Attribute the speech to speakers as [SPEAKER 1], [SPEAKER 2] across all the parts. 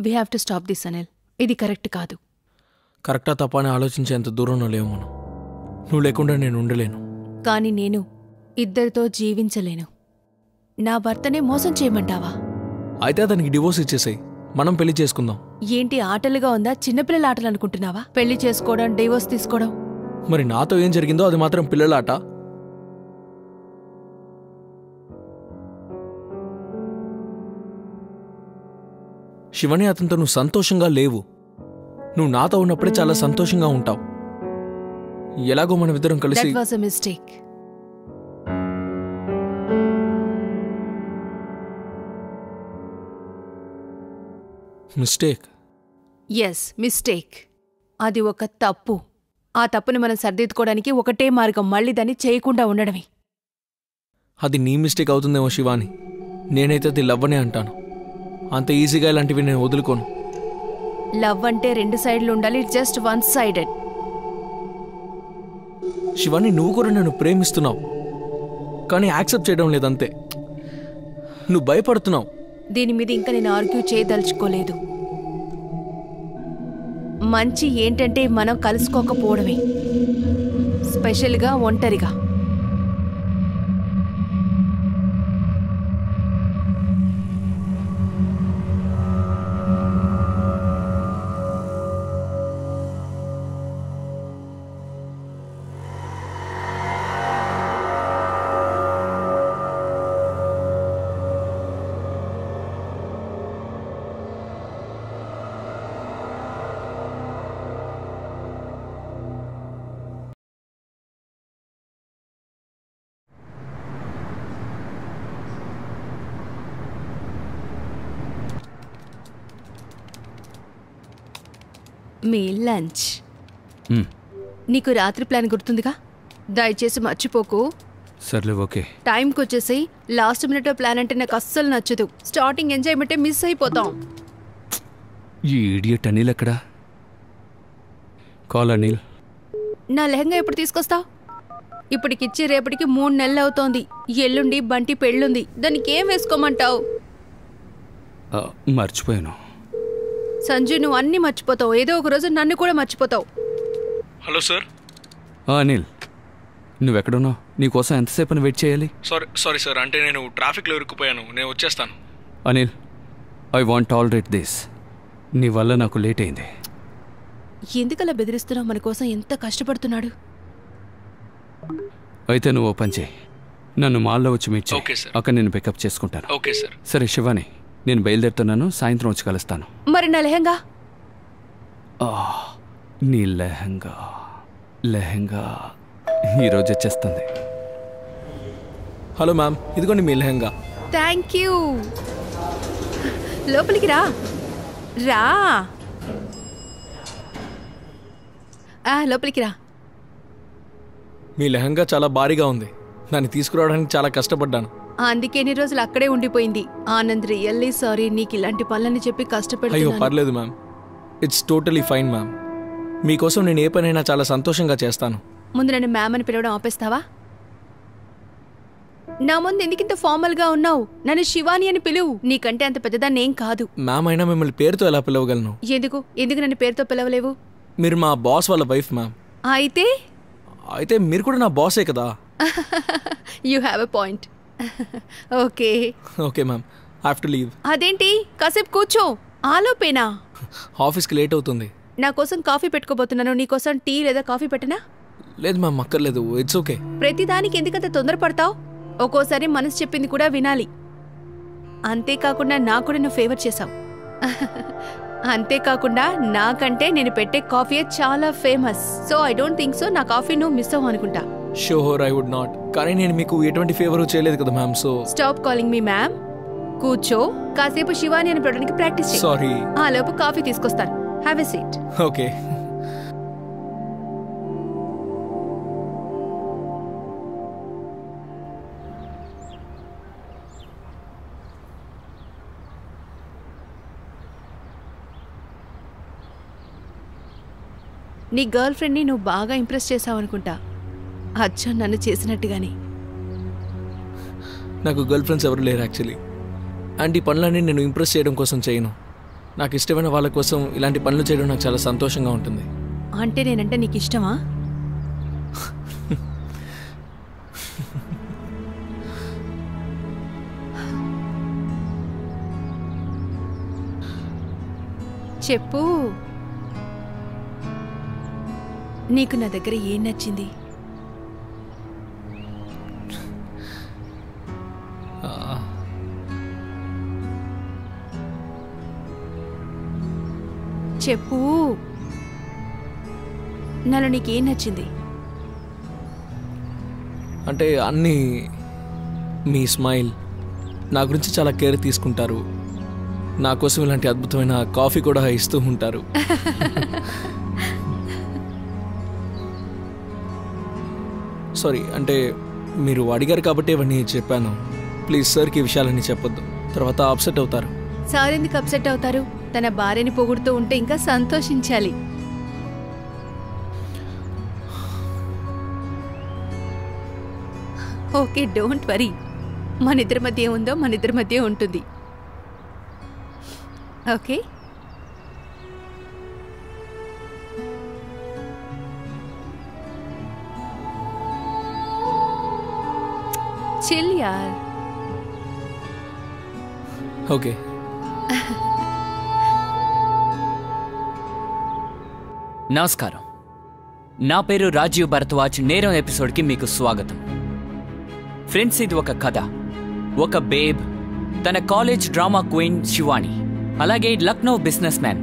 [SPEAKER 1] We have to stop this Anil. ఇది correct కాదు.
[SPEAKER 2] కరెక్టా తప్ప అని ఆలోచించేంత దూరంలో లేవు మనం. నువ్వు లేకుండా నేను ఉండలేను.
[SPEAKER 1] కానీ నేను ఇద్దరితో జీవించలేను. నా భర్తనే మోసం చేయమంటావా?
[SPEAKER 2] అయితే అతనికి డివోర్స్ ఇచ్చేసాయి, మనం పెళ్లి చేసుకుందాం.
[SPEAKER 1] ఏంటి ఆటలుగా ఉందా? చిన్నపిల్లల ఆటలు అనుకుంటున్నావా? పెళ్లి చేసుకోవడం, డివోర్స్ తీసుకోవడం.
[SPEAKER 2] మరి నాతో ఏం జరిగిందో అది మాత్రం పిల్లల ఆట? శివని, అతనితో నువ్వు సంతోషంగా లేవు. నువ్వు నాతో ఉన్నప్పుడే చాలా సంతోషంగా ఉంటావు. ఎలాగో మనమిద్దరం కలిసి.
[SPEAKER 1] That was a mistake.
[SPEAKER 2] Mistake?
[SPEAKER 1] Yes, mistake. అది ఒక తప్పు. ఆ తప్పుని మనం సరిదిద్దుకోవడానికి ఒకటే మార్గం, మళ్ళీ దాన్ని చేయకుండా ఉండడమే.
[SPEAKER 2] అది నీ మిస్టేక్ అవుతుందేమో శివాని. నేనైతే అది లవ్ అనే అంటాను. అంత ఈజీగా ఇలాంటివి నేను వదులుకోను.
[SPEAKER 1] లవ్ అంటే 2 సైడ్లు ఉండాలి, జస్ట్ 1 సైడెడ్.
[SPEAKER 2] శివాని, నువ్వు కూడా నన్ను ప్రేమిస్తున్నావు, కానీ యాక్సెప్ట్ చేయడం లేదంతే. నువ్వు భయపడుతున్నావు.
[SPEAKER 1] దీని మీద ఇంకా నేను ఆర్గ్యూ చేయదలుచుకోలేదు. మంచి ఏంటంటే మనం కలుసుకోకపోవడమే, స్పెషల్గా ఒంటరిగా. మీ లంచ్. నీకు రాత్రి ప్లాన్ గుర్తుందిగా? దయచేసి మర్చిపోకు.
[SPEAKER 3] సర్లే, ఓకే.
[SPEAKER 1] టైంకి వచ్చేసి లాస్ట్ మినిట్ ప్లాన్ అంటే నాకు అస్సలు నచ్చదు. స్టార్టింగ్ ఎంజాయ్మెంటే మిస్ అయిపోతాం.
[SPEAKER 3] ఈ ఇడియట్ అనిల్ ఎక్కడా? కాల్ అనిల్.
[SPEAKER 1] నా లెహంగా ఎప్పుడు తీసుకొస్తావు? ఇప్పటికిచ్చి రేపటికి 3 నెలలు అవుతోంది. ఎల్లుండి బంటి పెళ్ళుంది, దానికి ఏం వేసుకోమంటావు?
[SPEAKER 3] మర్చిపోయాను.
[SPEAKER 1] సంజు, నువ్వు అన్నీ మర్చిపోతావు. ఏదో ఒక రోజు నన్ను కూడా మర్చిపోతావు.
[SPEAKER 2] Hello sir.
[SPEAKER 3] అనిల్, నువ్వెక్కడున్నావు? నీకోసం ఎంతసేపు వెయిట్ చేయాలి?
[SPEAKER 2] సారీ సార్, అంటే నేను ట్రాఫిక్లో ఇరుక్కుపోయాను. నేను వచ్చేస్తాను.
[SPEAKER 3] Anil, I want tolerate this. నీ వల్ల నాకు లేట్ అయింది.
[SPEAKER 1] ఎందుకలా బెదిరిస్తున్నావు? మన కోసం ఎంత కష్టపడుతున్నాడు.
[SPEAKER 3] అయితే నువ్వు ఓపెన్ చేయి, నన్ను మాల్లో వచ్చి మీట్ చేయి.
[SPEAKER 2] Okay sir.
[SPEAKER 3] అక్కడ నేను పికప్ చేసుకుంటాను.
[SPEAKER 2] Okay sir.
[SPEAKER 3] సరే శివాని, నేను బయలుదేరుతున్నాను. సాయంత్రం వచ్చి కలుస్తాను.
[SPEAKER 1] మరి నా లెహంగా?
[SPEAKER 3] నీ లెహంగా ఈరోజు వచ్చేస్తుంది.
[SPEAKER 2] హలో మ్యామ్, ఇదిగోండి మీ లెహంగా.
[SPEAKER 1] Thank you. లోపలికి రా. లోపలికి రా.
[SPEAKER 2] మీ లెహంగా చాలా భారీగా ఉంది. దాన్ని తీసుకురావడానికి చాలా కష్టపడ్డాను.
[SPEAKER 1] అందుకే ఎన్ని రోజులు అక్కడే ఉండిపోయింది. Anand, really sorry. నీకు ఇలాంటి పనులని చెప్పి కష్టపడి.
[SPEAKER 2] అయ్యో పర్లేదు ma'am, it's totally fine ma'am. మీకోసం నేను ఏ పనైనా చాలా సంతోషంగా చేస్తాను.
[SPEAKER 1] ముందు నన్ను మ్యామ్ అని పిలవడం ఆపేస్తావా? నా ముందు ఎందుకింత ఫార్మల్గా ఉన్నావు? నన్ను శివాని అని పిలువు. నీకంటే అంత పెద్దదాన్ని ఏం కాదు.
[SPEAKER 2] మ్యామ్, అయినా మిమ్మల్ని పేరుతో ఎలా పిలవగలను?
[SPEAKER 1] ఎందుకు నన్ను పేరుతో పిలవలేవు?
[SPEAKER 2] మీరు మా బాస్ వాళ్ళ వైఫ్ మ్యామ్.
[SPEAKER 1] అయితే
[SPEAKER 2] మీరు కూడా నా బాసే కదా.
[SPEAKER 1] You have a point.
[SPEAKER 2] Okay ma'am, I have to leave.
[SPEAKER 1] అదేంటి? కాసేపు కూర్చో. ఆలోపేనా?
[SPEAKER 2] ఆఫీస్కి లేట్ అవుతుంది.
[SPEAKER 1] నా కోసం కాఫీ పెట్టుకోబోతున్నాను. నీకోసం టీ లేదా కాఫీ పెట్టనా?
[SPEAKER 2] లేదు మ్యామ్, అక్కర్లేదు. It's okay.
[SPEAKER 1] ప్రతిదానికి ఎందుకంత తొందరపడతావు? ఒక్కోసారి మనసు చెప్పింది కూడా వినాలి. అంతేకాకుండా నాకు కూడా నువ్వు ఫేవర్ చేశావు. అంతేకాకుండా నాకంటే నేను పెట్టే కాఫీ చాలా famous. So I don't think so నా కాఫీ నువ్వు మిస్ అవ్వు అనుకుంటా.
[SPEAKER 2] Sure, I would not. కానీ నేను మీకు ఎటువంటి ఫేవర్ చేయలేదు కదా ma'am. So
[SPEAKER 1] stop calling me ma'am. కూర్చో. కాసేపు శివాని అని పిలవడానికి ప్రాక్టీస్ చేయి.
[SPEAKER 2] సారీ.
[SPEAKER 1] ఆ లోపు కాఫీ తీసుకొస్తాను. Have a seat.
[SPEAKER 2] ఓకే.
[SPEAKER 1] నీ గర్ల్ ఫ్రెండ్ని నువ్వు బాగా ఇంప్రెస్ చేసావనుకుంటా. అచ్చా నన్ను చేసినట్టుగానే.
[SPEAKER 2] నాకు గర్ల్ ఫ్రెండ్స్ ఎవరు లేరు యాక్చువల్లీ. అండ్ ఈ పనులన్నీ నేను ఇంప్రెస్ చేయడం కోసం చేయను. నాకు ఇష్టమైన వాళ్ళ కోసం ఇలాంటి పనులు చేయడం నాకు చాలా సంతోషంగా ఉంటుంది.
[SPEAKER 1] అంటే నేనంటే నీకు ఇష్టమా? చెప్పు, నీకు నా దగ్గర ఏం నచ్చింది? చెప్పు, నాలో నీకేం నచ్చింది?
[SPEAKER 2] అంటే అన్నీ, మీ స్మైల్, నా గురించి చాలా కేర్ తీసుకుంటారు, నా కోసం ఇలాంటి అద్భుతమైన కాఫీ కూడా ఇస్తూ ఉంటారు. సారీ, అంటే మీరు అడిగారు కాబట్టి ఇవన్నీ చెప్పాను. ప్లీజ్ సార్కి ఈ విషయాలన్నీ చెప్పొద్దు, తర్వాత అప్సెట్ అవుతారు.
[SPEAKER 1] సార్ ఎందుకు అప్సెట్ అవుతారు? తన భార్యని పొగుడుతూ ఉంటే ఇంకా సంతోషించాలి. Okay, don't worry. మన ఇద్దరి మధ్య ఏముందో మన ఇద్దరి మధ్య ఉంటుంది. ఓకే, చిల్ యార్.
[SPEAKER 2] ఓకే.
[SPEAKER 4] నమస్కారం, నా పేరు రాజీవ్ భరద్వాజ్. నేరం ఎపిసోడ్కి మీకు స్వాగతం. ఫ్రెండ్స్, ఇది ఒక కథ. ఒక బేబ్, తన కాలేజ్ డ్రామా క్వీన్ శివాని, అలాగే Lucknow business man,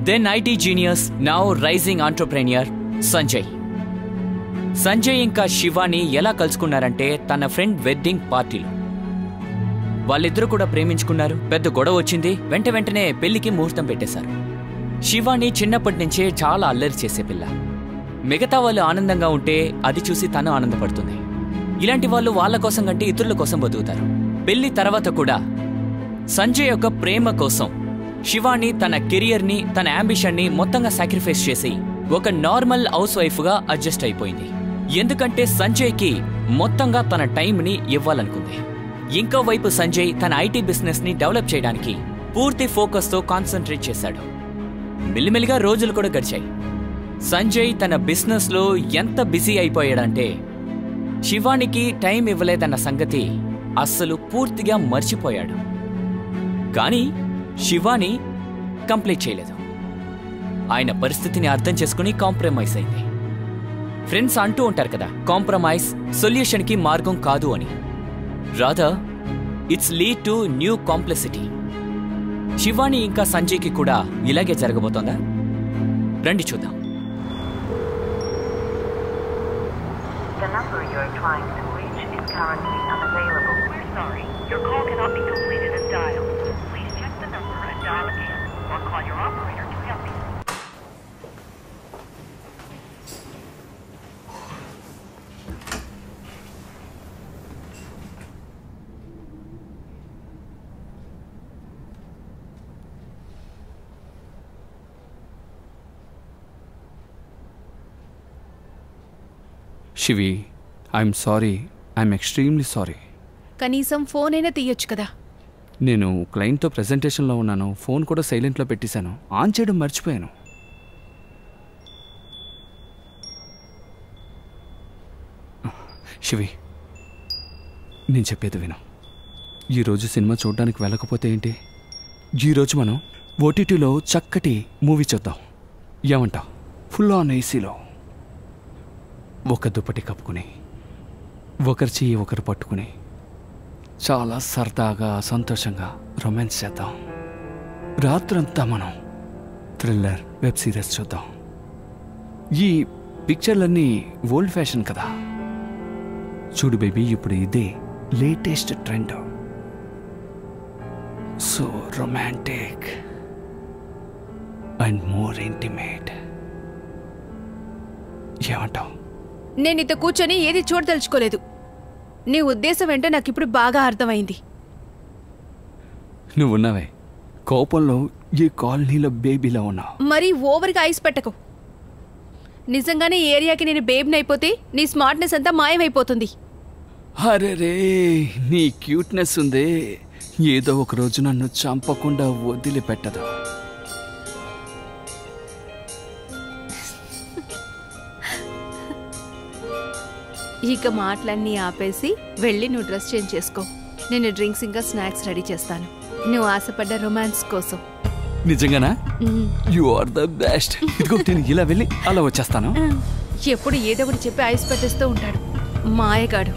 [SPEAKER 4] then IT genius, now rising entrepreneur Sanjay. Sanjay ఇంకా శివాని ఎలా కలుసుకున్నారంటే తన ఫ్రెండ్ వెడ్డింగ్ పార్టీలో. వాళ్ళిద్దరూ కూడా ప్రేమించుకున్నారు. పెద్ద గొడవ వచ్చింది. వెంటనే పెళ్లికి ముహూర్తం పెట్టేశారు. శివాని చిన్నప్పటి నుంచే చాలా అల్లరి చేసే పిల్ల. మిగతా వాళ్ళు ఆనందంగా ఉంటే అది చూసి తను ఆనందపడుతుంది. ఇలాంటి వాళ్ళు వాళ్ళ కోసం కంటే ఇతరుల కోసం బతుకుతారు. పెళ్లి తర్వాత కూడా సంజయ్ యొక్క ప్రేమ కోసం శివాని తన కెరియర్ని, తన అంబిషన్ని మొత్తంగా సాక్రిఫైస్ చేసి ఒక నార్మల్ హౌస్ వైఫ్గా అడ్జస్ట్ అయిపోయింది. ఎందుకంటే సంజయ్కి మొత్తంగా తన టైంని ఇవ్వాలనుకుంది. ఇంకో వైపు సంజయ్ తన ఐటీ బిజినెస్ని డెవలప్ చేయడానికి పూర్తి ఫోకస్తో కాన్సన్ట్రేట్ చేశాడు. మెల్లిమెల్లిగా రోజులు కూడా గడిచాయి. సంజయ్ తన బిజినెస్లో ఎంత బిజీ అయిపోయాడంటే శివానికి టైం ఇవ్వలేదన్న సంగతి అస్సలు పూర్తిగా మర్చిపోయాడు. కానీ శివాని కంప్లీట్ చేయలేదు. ఆయన పరిస్థితిని అర్థం చేసుకుని కాంప్రమైజ్ అయింది. ఫ్రెండ్స్ అంటూ ఉంటారు కదా, కాంప్రమైజ్ సొల్యూషన్కి మార్గం కాదు అని. Rather it's lead to new complexity. Shivani ఇంకా సంజయ్కి కూడా ఇలాగే జరగబోతోందా? రండి చూద్దాం.
[SPEAKER 3] Shivi, I'm sorry. I'm extremely sorry.
[SPEAKER 1] కనీసం ఫోన్ అయినా తీయొచ్చు కదా.
[SPEAKER 3] నేను క్లయింట్తో ప్రెజెంటేషన్లో ఉన్నాను. ఫోన్ కూడా సైలెంట్లో పెట్టేశాను. ఆన్ చేయడం మర్చిపోయాను. శివి, నేను చెప్పేది విను. ఈరోజు సినిమా చూడడానికి వెళ్ళకపోతే ఏంటి? ఈరోజు మనం ఓటీటీలో చక్కటి మూవీ చూద్దాం. ఏమంటావు? ఫుల్ ఆన్ ఏసీలో ఒక దుప్పటి కప్పుకుని, ఒకరి చెయ్యి ఒకరు పట్టుకుని చాలా సరదాగా సంతోషంగా రొమాన్స్ చేద్దాం. రాత్రంతా మనం థ్రిల్లర్ వెబ్ సిరీస్ చూద్దాం. ఈ పిక్చర్లన్నీ ఓల్డ్ ఫ్యాషన్ కదా. చూడు బేబీ, ఇప్పుడు ఇదే latest trend. So romantic and more intimate. ఏమంటావు?
[SPEAKER 1] నేను ఇంత కూర్చొని ఏది చూడదలుచుకోలేదు. నీ ఉద్దేశం ఏంటో నాకు ఇప్పుడు బాగా అర్థమైంది.
[SPEAKER 3] నువ్వున్నావే కోపంలో ఈ కాలనీలో బేబీలా ఉన్నావు.
[SPEAKER 1] మరీ ఓవర్గా ఐస్ పెట్టకు. నిజంగానే ఈ ఏరియాకి నేను బేబీని అయిపోతే నీ స్మార్ట్నెస్ అంతా మాయమైపోతుంది.
[SPEAKER 3] అరే రే, నీ క్యూట్నెస్ ఉందే, ఏదో ఒక రోజు నన్ను చంపకుండా వదిలిపెట్టదు.
[SPEAKER 1] ఇక మాటలన్నీ ఆపేసి వెళ్ళి నువ్వు డ్రెస్ చేంజ్ చేసుకో. నేను డ్రింక్స్ ఇంకా స్నాక్స్ రెడీ చేస్తాను నువ్వు ఆశపడ్డ రొమాన్స్ కోసం.
[SPEAKER 3] నిజంగానా? You are the best. ఇదిగో నేను ఇలా వెళ్ళి అలా వచ్చేస్తాను.
[SPEAKER 1] ఎప్పుడు ఏదో ఒకటి చెప్పి ఐస్ పెట్టేస్తూ ఉంటాడు మాయగాడు.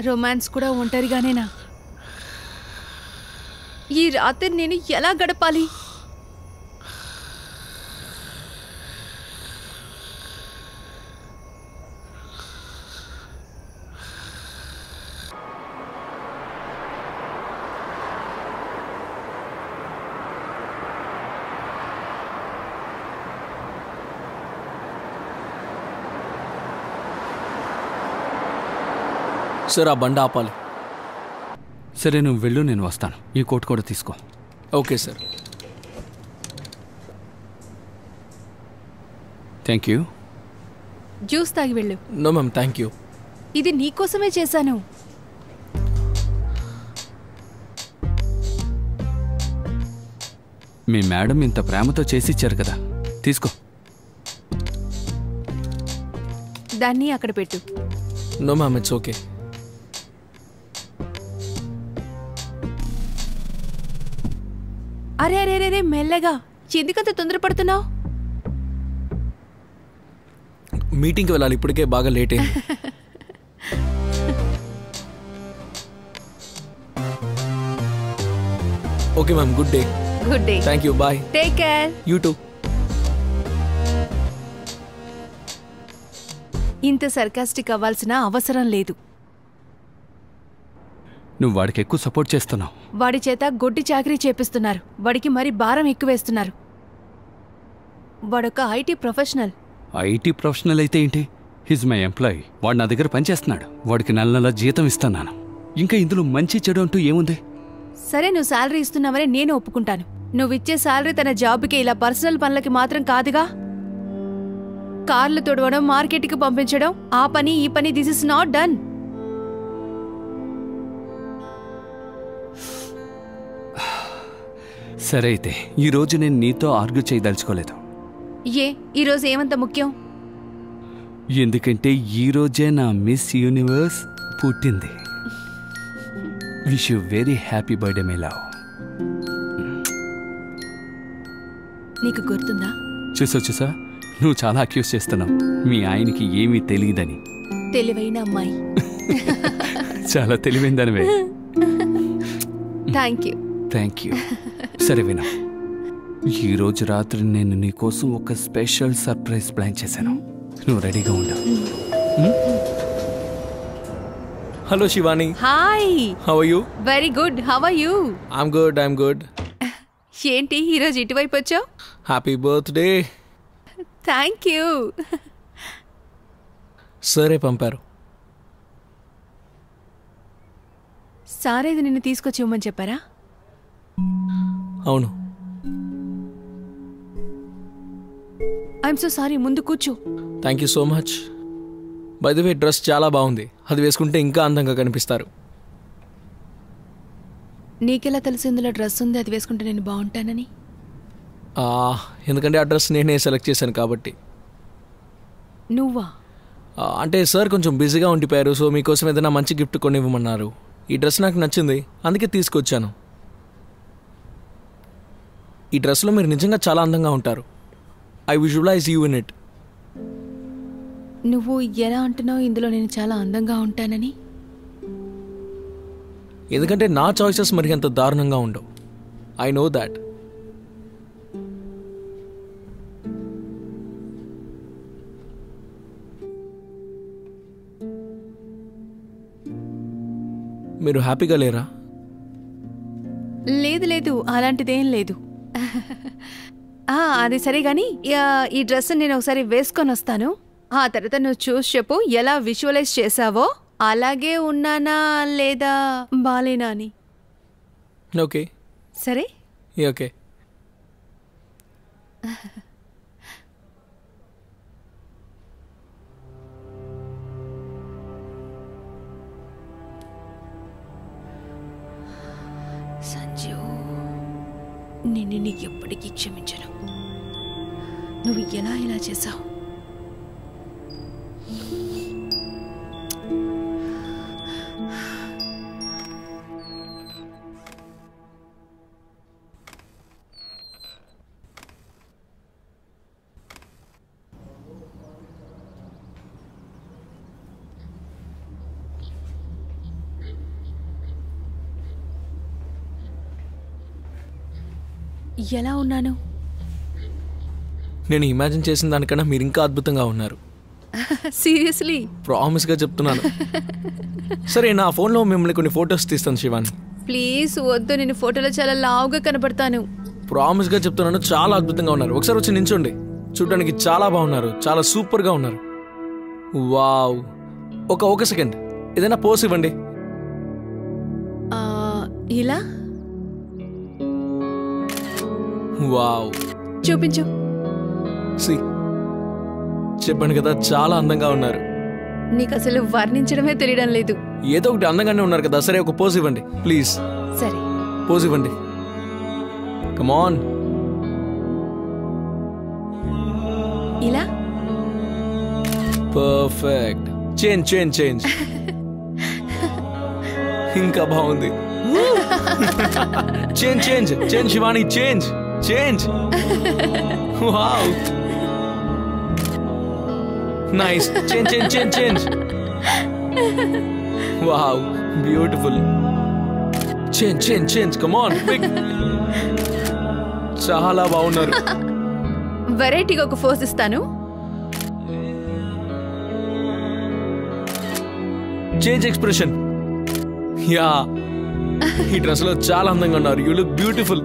[SPEAKER 1] రొమాన్స్ కూడా ఒంటరిగానేనా? ఈ రాత్రి నేను ఎలా గడపాలి?
[SPEAKER 2] సార్ ఆ బండి ఆపాలి.
[SPEAKER 3] సరే నువ్వు వెళ్ళు, నేను వస్తాను. ఈ కోట్ కూడా తీసుకో.
[SPEAKER 2] Okay sir.
[SPEAKER 3] Thank you.
[SPEAKER 1] Juice తాగి వెళ్ళు.
[SPEAKER 2] No ma'am, thank you.
[SPEAKER 1] ఇది నీకోసమే చేశాను.
[SPEAKER 3] మీ మేడం ఇంత ప్రేమతో చేసి ఇచ్చారు కదా, తీసుకో.
[SPEAKER 1] దాన్ని అక్కడ పెట్టు.
[SPEAKER 2] No ma'am, it's okay.
[SPEAKER 1] అరే అరే అరే మెల్లగా, ఎందుకంత తొందరపడుతున్నావు?
[SPEAKER 2] మీటింగ్కి వెళ్ళాలి, ఇప్పటికే బాగా లేట్ అయింది. Okay ma'am, good day.
[SPEAKER 1] Good day.
[SPEAKER 2] Thank you, bye.
[SPEAKER 1] Take care.
[SPEAKER 2] You too.
[SPEAKER 1] ఇంత సర్కాస్టిక్ అవ్వాల్సిన అవసరం లేదు.
[SPEAKER 3] నువ్వు వాడికి ఎక్కువ సపోర్ట్ చేస్తున్నావు.
[SPEAKER 1] వాడి చేత గొడ్డి చాకరీ చేపిస్తున్నారు. వాడికి మరి భారం ఎక్కువేస్తున్నారు. వాడొక ఐటీ ప్రొఫెషనల్.
[SPEAKER 3] ఐటీ ప్రొఫెషనల్ అయితే ఏంటి? His my employee. వాడు నా దగ్గర పనిచేస్తున్నాడు. వాడికి నెల నెల జీతం ఇస్తున్నాను. ఇంకా ఇందులో మంచి చెడు అంటూ ఏముంది?
[SPEAKER 1] సరే, నువ్వు శాలరీ ఇస్తున్నావని నేను ఒప్పుకుంటాను. నువ్విచ్చే శాలరీ తన జాబ్కి, ఇలా పర్సనల్ పనులకి మాత్రం కాదుగా. కార్లు తొడవడం, మార్కెట్కి పంపించడం, ఆ పని ఈ పని, దిస్ ఇస్ నాట్ డన్.
[SPEAKER 3] సరే అయితే ఈరోజు నేను నీతో ఆర్గ్యూ చేయదలుచుకోలేదు.
[SPEAKER 1] ఈరోజు ఏమంత ముఖ్యం?
[SPEAKER 3] ఎందుకంటే ఈరోజే నా మిస్ యూనివర్స్ పుట్టింది. Wish you very happy birthday my love.
[SPEAKER 1] నీకు గుర్తుందా?
[SPEAKER 3] చూసా నువ్వు చాలా అక్యూజ్ చేస్తున్నావు. మీ ఆయనకి ఏమీ తెలియదని.
[SPEAKER 1] తెలివైన అమ్మాయి.
[SPEAKER 3] చాలా తెలివైందనివే.
[SPEAKER 1] Thank you.
[SPEAKER 3] Thank you. సరే విను, ఈరోజు రాత్రి నేను నీకోసం ఒక స్పెషల్ సర్ప్రైజ్ ప్లాన్ చేశాను. నువ్వు రెడీగా ఉండు.
[SPEAKER 2] Hello Shivani.
[SPEAKER 1] Hi.
[SPEAKER 2] How are you?
[SPEAKER 1] Very good. How are you?
[SPEAKER 2] I'm good, I'm good.
[SPEAKER 1] ఏంటి ఈరోజు ఇటువైపు వచ్చావు?
[SPEAKER 2] Happy birthday.
[SPEAKER 1] Thank you.
[SPEAKER 2] సరే పంపారు.
[SPEAKER 1] సారేది నిన్ను తీసుకొచ్చి ఇవ్వమని చెప్పారా?
[SPEAKER 2] అవును.
[SPEAKER 1] I'm so sorry. ముందు కూర్చో.
[SPEAKER 2] Thank you so much. By the way, dress చాలా బాగుంది. అది వేసుకుంటే ఇంకా అందంగా కనిపిస్తారు.
[SPEAKER 1] నీకెలా తెలిసి ఇందులో డ్రెస్ ఉంది అది వేసుకుంటే నేను బాగుంటానని?
[SPEAKER 2] ఎందుకంటే ఆ డ్రెస్ నేనే సెలెక్ట్ చేశాను కాబట్టి.
[SPEAKER 1] నువ్వా?
[SPEAKER 2] అంటే సార్ కొంచెం బిజీగా ఉండిపోయారు. సో మీకోసం ఏదైనా మంచి గిఫ్ట్ కొనివ్వమన్నారు. ఈ డ్రెస్ నాకు నచ్చింది, అందుకే తీసుకొచ్చాను. ఈ డ్రెస్లో మీరు నిజంగా చాలా అందంగా ఉంటారు. I visualise you in it.
[SPEAKER 1] నువ్వు ఎలా అంటున్నావు ఇందులో నేను చాలా అందంగా ఉంటానని?
[SPEAKER 2] ఎందుకంటే నా చాయిసెస్ మరి అంత దారుణంగా ఉండవు. I know that. మీరు హ్యాపీగా లేరా?
[SPEAKER 1] లేదు లేదు, అలాంటిదేం లేదు. అది సరే గాని ఈ డ్రెస్ నేను ఒకసారి వేసుకొని వస్తాను. ఆ తర్వాత నువ్వు చూసి చెప్పు ఎలా విజువలైజ్ చేసావో. అలాగే ఉన్నానా లేదా బాలేనా అని.
[SPEAKER 2] ఓకే.
[SPEAKER 1] సరే.
[SPEAKER 2] ఓకే.
[SPEAKER 1] ఇవన్నీ నీకు ఎప్పటికీ క్షమించను. నువ్వు ఎలా ఇలా చేశావు? ఎలా ఉన్నాను?
[SPEAKER 2] నేను ఇమాజిన్ చేసిన దానికన్నా మీరు ఇంకా అద్భుతంగా ఉన్నారు.
[SPEAKER 1] సీరియస్లీ?
[SPEAKER 2] ప్రామిస్గా చెప్తున్నాను. సరే, నా ఫోన్లో మిమ్మల్ని కొన్ని ఫొటోస్ తీస్తాను శివాని.
[SPEAKER 1] ప్లీజ్ వద్దు, నేను ఫోటోలో చాలా లావుగా కనబడతాను.
[SPEAKER 2] ప్రామిస్గా చెప్తున్నాను, చాలా అద్భుతంగా ఉన్నారు. ఒకసారి వచ్చి నించోండి. చూడడానికి చాలా బాగున్నారు, చాలా సూపర్గా ఉన్నారు. వావ్. ఒక సెకండ్, ఏదైనా పోస్ ఇవ్వండి.
[SPEAKER 1] ఇలా
[SPEAKER 2] వావ్.
[SPEAKER 1] చూపించు.
[SPEAKER 2] చెప్పాను కదా, చాలా అందంగా ఉన్నారు.
[SPEAKER 1] నీకు అసలు వర్ణించడమే తెలియడం లేదు.
[SPEAKER 2] ఏదో ఒకటి అందంగానే ఉన్నారు కదా. సరే, ఒక పోజ్ ఇవ్వండి ప్లీజ్.
[SPEAKER 1] సరే,
[SPEAKER 2] పోజ్ ఇవ్వండి. Come on.
[SPEAKER 1] ఇలా.
[SPEAKER 2] పర్ఫెక్ట్. చేంజ్ ఇంకా బాగుంది. Change Shivani, change. Wow, nice. Change. Wow, beautiful. Change. Come on, quick. చాలా బాగున్నారు.
[SPEAKER 1] వెరైటీగా ఒక పోజ్ ఇస్తాను.
[SPEAKER 2] Change expression. యా, ఈ డ్రెస్ లో చాలా అందంగా ఉన్నారు. You look beautiful.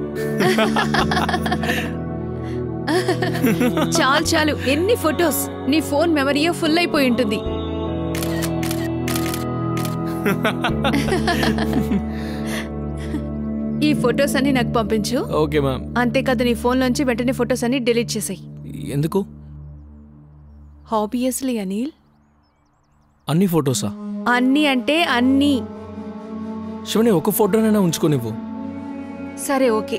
[SPEAKER 1] చాలు, ఎన్ని ఫొటోస్? నీ ఫోన్ మెమరీయో ఫుల్ అయిపోయి ఉంటుంది. ఈ ఫొటోస్ అన్ని నాకు పంపించు.
[SPEAKER 2] Okay ma'am.
[SPEAKER 1] అంతేకాదు, నీ ఫోన్ లోంచి వెంటనే ఫొటోస్ అన్ని డిలీట్ చేసాయి.
[SPEAKER 2] ఎందుకు?
[SPEAKER 1] ఆబ్వియస్లీ అనిల్.
[SPEAKER 2] అన్ని ఫొటోసా?
[SPEAKER 1] అన్ని అంటే అన్ని.
[SPEAKER 2] శివని, ఒక ఫోటోనైనా ఉంచుకో నువ్వు.
[SPEAKER 1] సరే, ఓకే.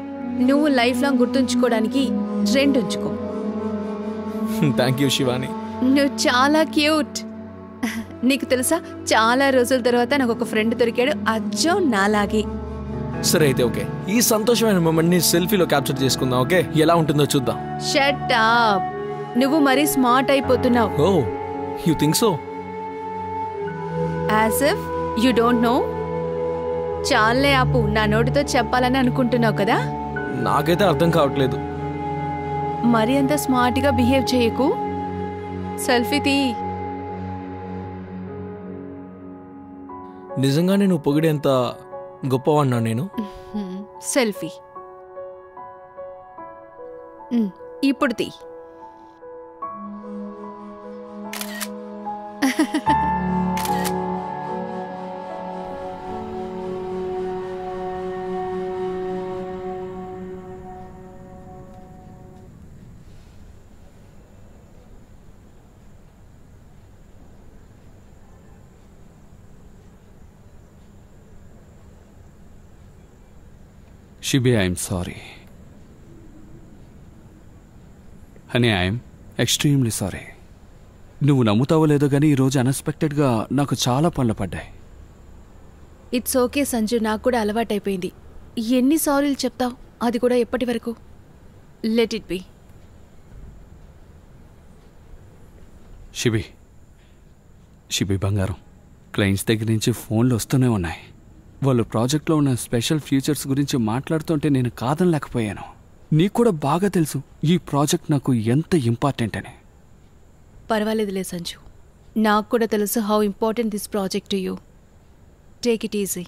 [SPEAKER 1] నువ్వు లైఫ్ లాంగ్ గుర్తుంచుకోవడానికి 2 ఉంచుకో.
[SPEAKER 2] Thank you Shivani.
[SPEAKER 1] నువ్వు చాలా క్యూట్. నీకు తెలుసా, చాలా రోజుల తర్వాత నాకు ఒక ఫ్రెండ్ దొరికాడు అచ్చం నాలాగే.
[SPEAKER 2] సరే అయితే ఓకే, ఈ సంతోషమైన మూమెంట్ ని సెల్ఫీలో క్యాప్చర్ చేసుకుందాం. ఓకే, ఎలా ఉంటుందో చూద్దాం.
[SPEAKER 1] Shut up. నువ్వు మరీ స్మార్ట్ అయిపోతున్నావు.
[SPEAKER 2] Oh, you think so?
[SPEAKER 1] As if you don't know. చాలే ఆపు, నా నోటితో చెప్పాలని అనుకుంటున్నావు కదా.
[SPEAKER 2] నాకైతే అర్థం కావట్లేదు.
[SPEAKER 1] మరి అంత స్మార్ట్ గా బిహేవ్ చేయకు. సెల్ఫీ తీ.
[SPEAKER 2] నిజంగానే నువ్వు పొగిడేంత గొప్పవాడినా నేను?
[SPEAKER 1] సెల్ఫీ ఇప్పుడు తీ.
[SPEAKER 3] Shibi, I'm sorry. Honey, I'm extremely sorry. నువ్వు నమ్ముతావో లేదో కానీ ఈరోజు అన్ఎక్స్పెక్టెడ్గా నాకు చాలా పనులు పడ్డాయి.
[SPEAKER 1] ఇట్స్ ఓకే సంజు, నాకు కూడా అలవాటైపోయింది. ఎన్ని సారీలు చెప్తావు? అది కూడా ఎప్పటి వరకు? Let it be.
[SPEAKER 3] షిబి బంగారం, క్లయింట్స్ దగ్గర నుంచి ఫోన్లు వస్తూనే ఉన్నాయి. వాళ్ళు ప్రాజెక్ట్లో ఉన్న స్పెషల్ ఫీచర్స్ గురించి మాట్లాడుతుంటే నేను కాదనలేకపోయాను. నీకు కూడా బాగా తెలుసు ఈ ప్రాజెక్ట్ నాకు ఎంత ఇంపార్టెంట్ అని.
[SPEAKER 1] పర్వాలేదులే సంజు, నాకు కూడా తెలుసు how important this project to you. Take it easy.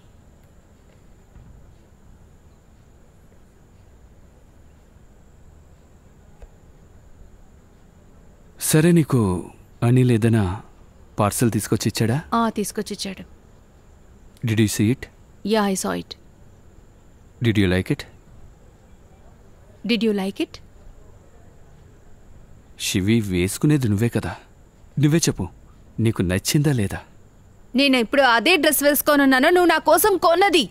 [SPEAKER 3] సరే, నీకు అనిల్ ఏదైనా పార్సల్ తీసుకొచ్చి ఇచ్చాడా?
[SPEAKER 1] తీసుకొచ్చిచ్చాడు.
[SPEAKER 3] Did you see it?
[SPEAKER 1] Yeah, I saw it.
[SPEAKER 3] Did you like it?
[SPEAKER 1] Did you like it?
[SPEAKER 3] Shivi, వేసుకునేది నువ్వే కదా, నువ్వే చెప్పు, నీకు నచ్చిందా లేదా?
[SPEAKER 1] నేను ఇప్పుడు అదే డ్రెస్ వేసుకోనున్నాను. నువ్వు నా కోసం కొన్నది.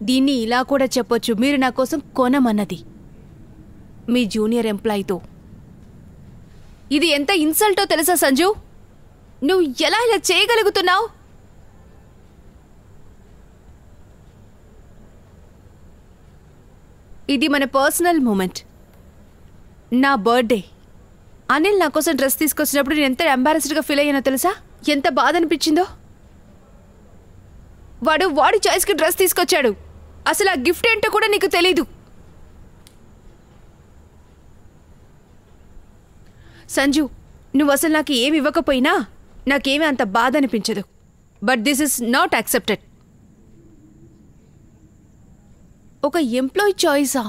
[SPEAKER 1] దీన్ని ఇలా కూడా చెప్పొచ్చు, మీరు నా కోసం కొనమన్నది. మీ జూనియర్ ఎంప్లాయీతో. ఇది ఎంత ఇన్సల్టో తెలుసా సంజు? నువ్వు ఎలా ఇలా చేయగలుగుతున్నావు? ఇది మన పర్సనల్ మూమెంట్, నా బర్త్డే. అనిల్ నా కోసం డ్రెస్ తీసుకొచ్చినప్పుడు నేను ఎంత ఎంబారెస్డ్గా ఫీల్ అయ్యానో తెలుసా? ఎంత బాధ అనిపించిందో. వాడి చాయిస్కి డ్రెస్ తీసుకొచ్చాడు. అసలు ఆ గిఫ్ట్ ఏంటో కూడా నీకు తెలీదు. సంజు, నువ్వు అసలు నాకు ఏమి ఇవ్వకపోయినా నాకేమీ అంత బాధ అనిపించదు. But this is not accepted. ఒక ఎంప్లాయీ చాయిసా?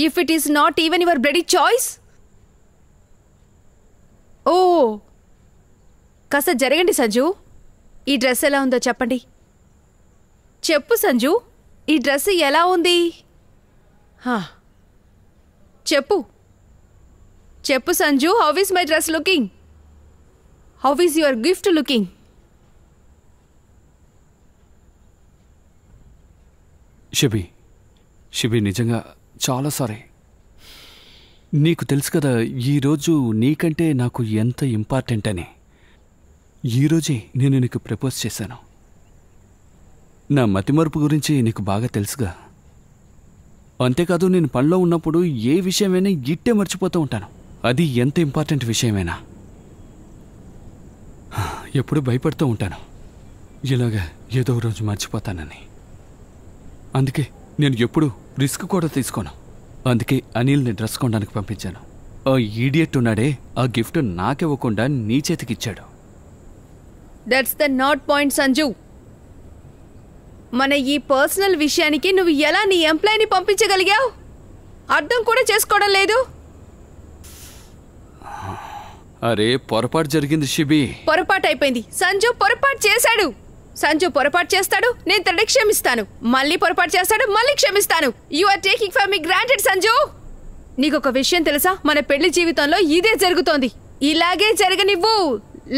[SPEAKER 1] If it is not even your bloody choice. Oh, కాస్త జరగండి సంజు. ఈ డ్రెస్ ఎలా ఉందో చెప్పండి. చెప్పు సంజు, ఈ డ్రెస్ ఎలా ఉంది? చెప్పు Sanju, how is my dress looking? How is your gift looking?
[SPEAKER 3] Shibi నిజంగా చాలా సారీ. నీకు తెలుసు కదా ఈరోజు నీకంటే నాకు ఎంత ఇంపార్టెంట్ అని. ఈరోజే నేను నీకు ప్రపోజ్ చేశాను. నా మతిమరుపు గురించి నీకు బాగా తెలుసుగా. అంతేకాదు నేను పనిలో ఉన్నప్పుడు ఏ విషయమైనా ఇట్టే మర్చిపోతూ ఉంటాను, అది ఎంత ఇంపార్టెంట్ విషయమైనా. ఎప్పుడు భయపడుతూ ఉంటాను ఇలాగా ఏదో రోజు మర్చిపోతానని. అందుకే నేను ఎప్పుడు రిస్క్ కూడా తీసుకోను. అందుకే అనిల్ని డ్రెస్ కొనడానికి పంపించాను. ఆ ఈడియట్ ఉన్నాడే, ఆ గిఫ్ట్ నాకివ్వకుండా నీ చేతికిచ్చాడు.
[SPEAKER 1] That's the not point Sanju. మన ఈ పర్సనల్ విషయానికి నువ్వు ఎలా నీ ఎంప్లాయీని పంపించగలిగావు? అర్థం కూడా చేసుకోవడం లేదు.
[SPEAKER 3] అరే పొరపాటు జరిగింది శిబి.
[SPEAKER 1] పొరపాటు అయిపోయింది. సంజు పొరపాటు చేశాడు. సంజు పొరపాటు చేస్తాడు, నేను తనని క్షమిస్తాను. మళ్ళీ పొరపాటు చేస్తాడు, మళ్ళీ క్షమిస్తాను. You are taking for me granted Sanju. నీకొక విషయం తెలుసా? మన పెళ్లి జీవితంలో ఇదే జరుగుతోంది. ఇలాగే జరగనివ్వు.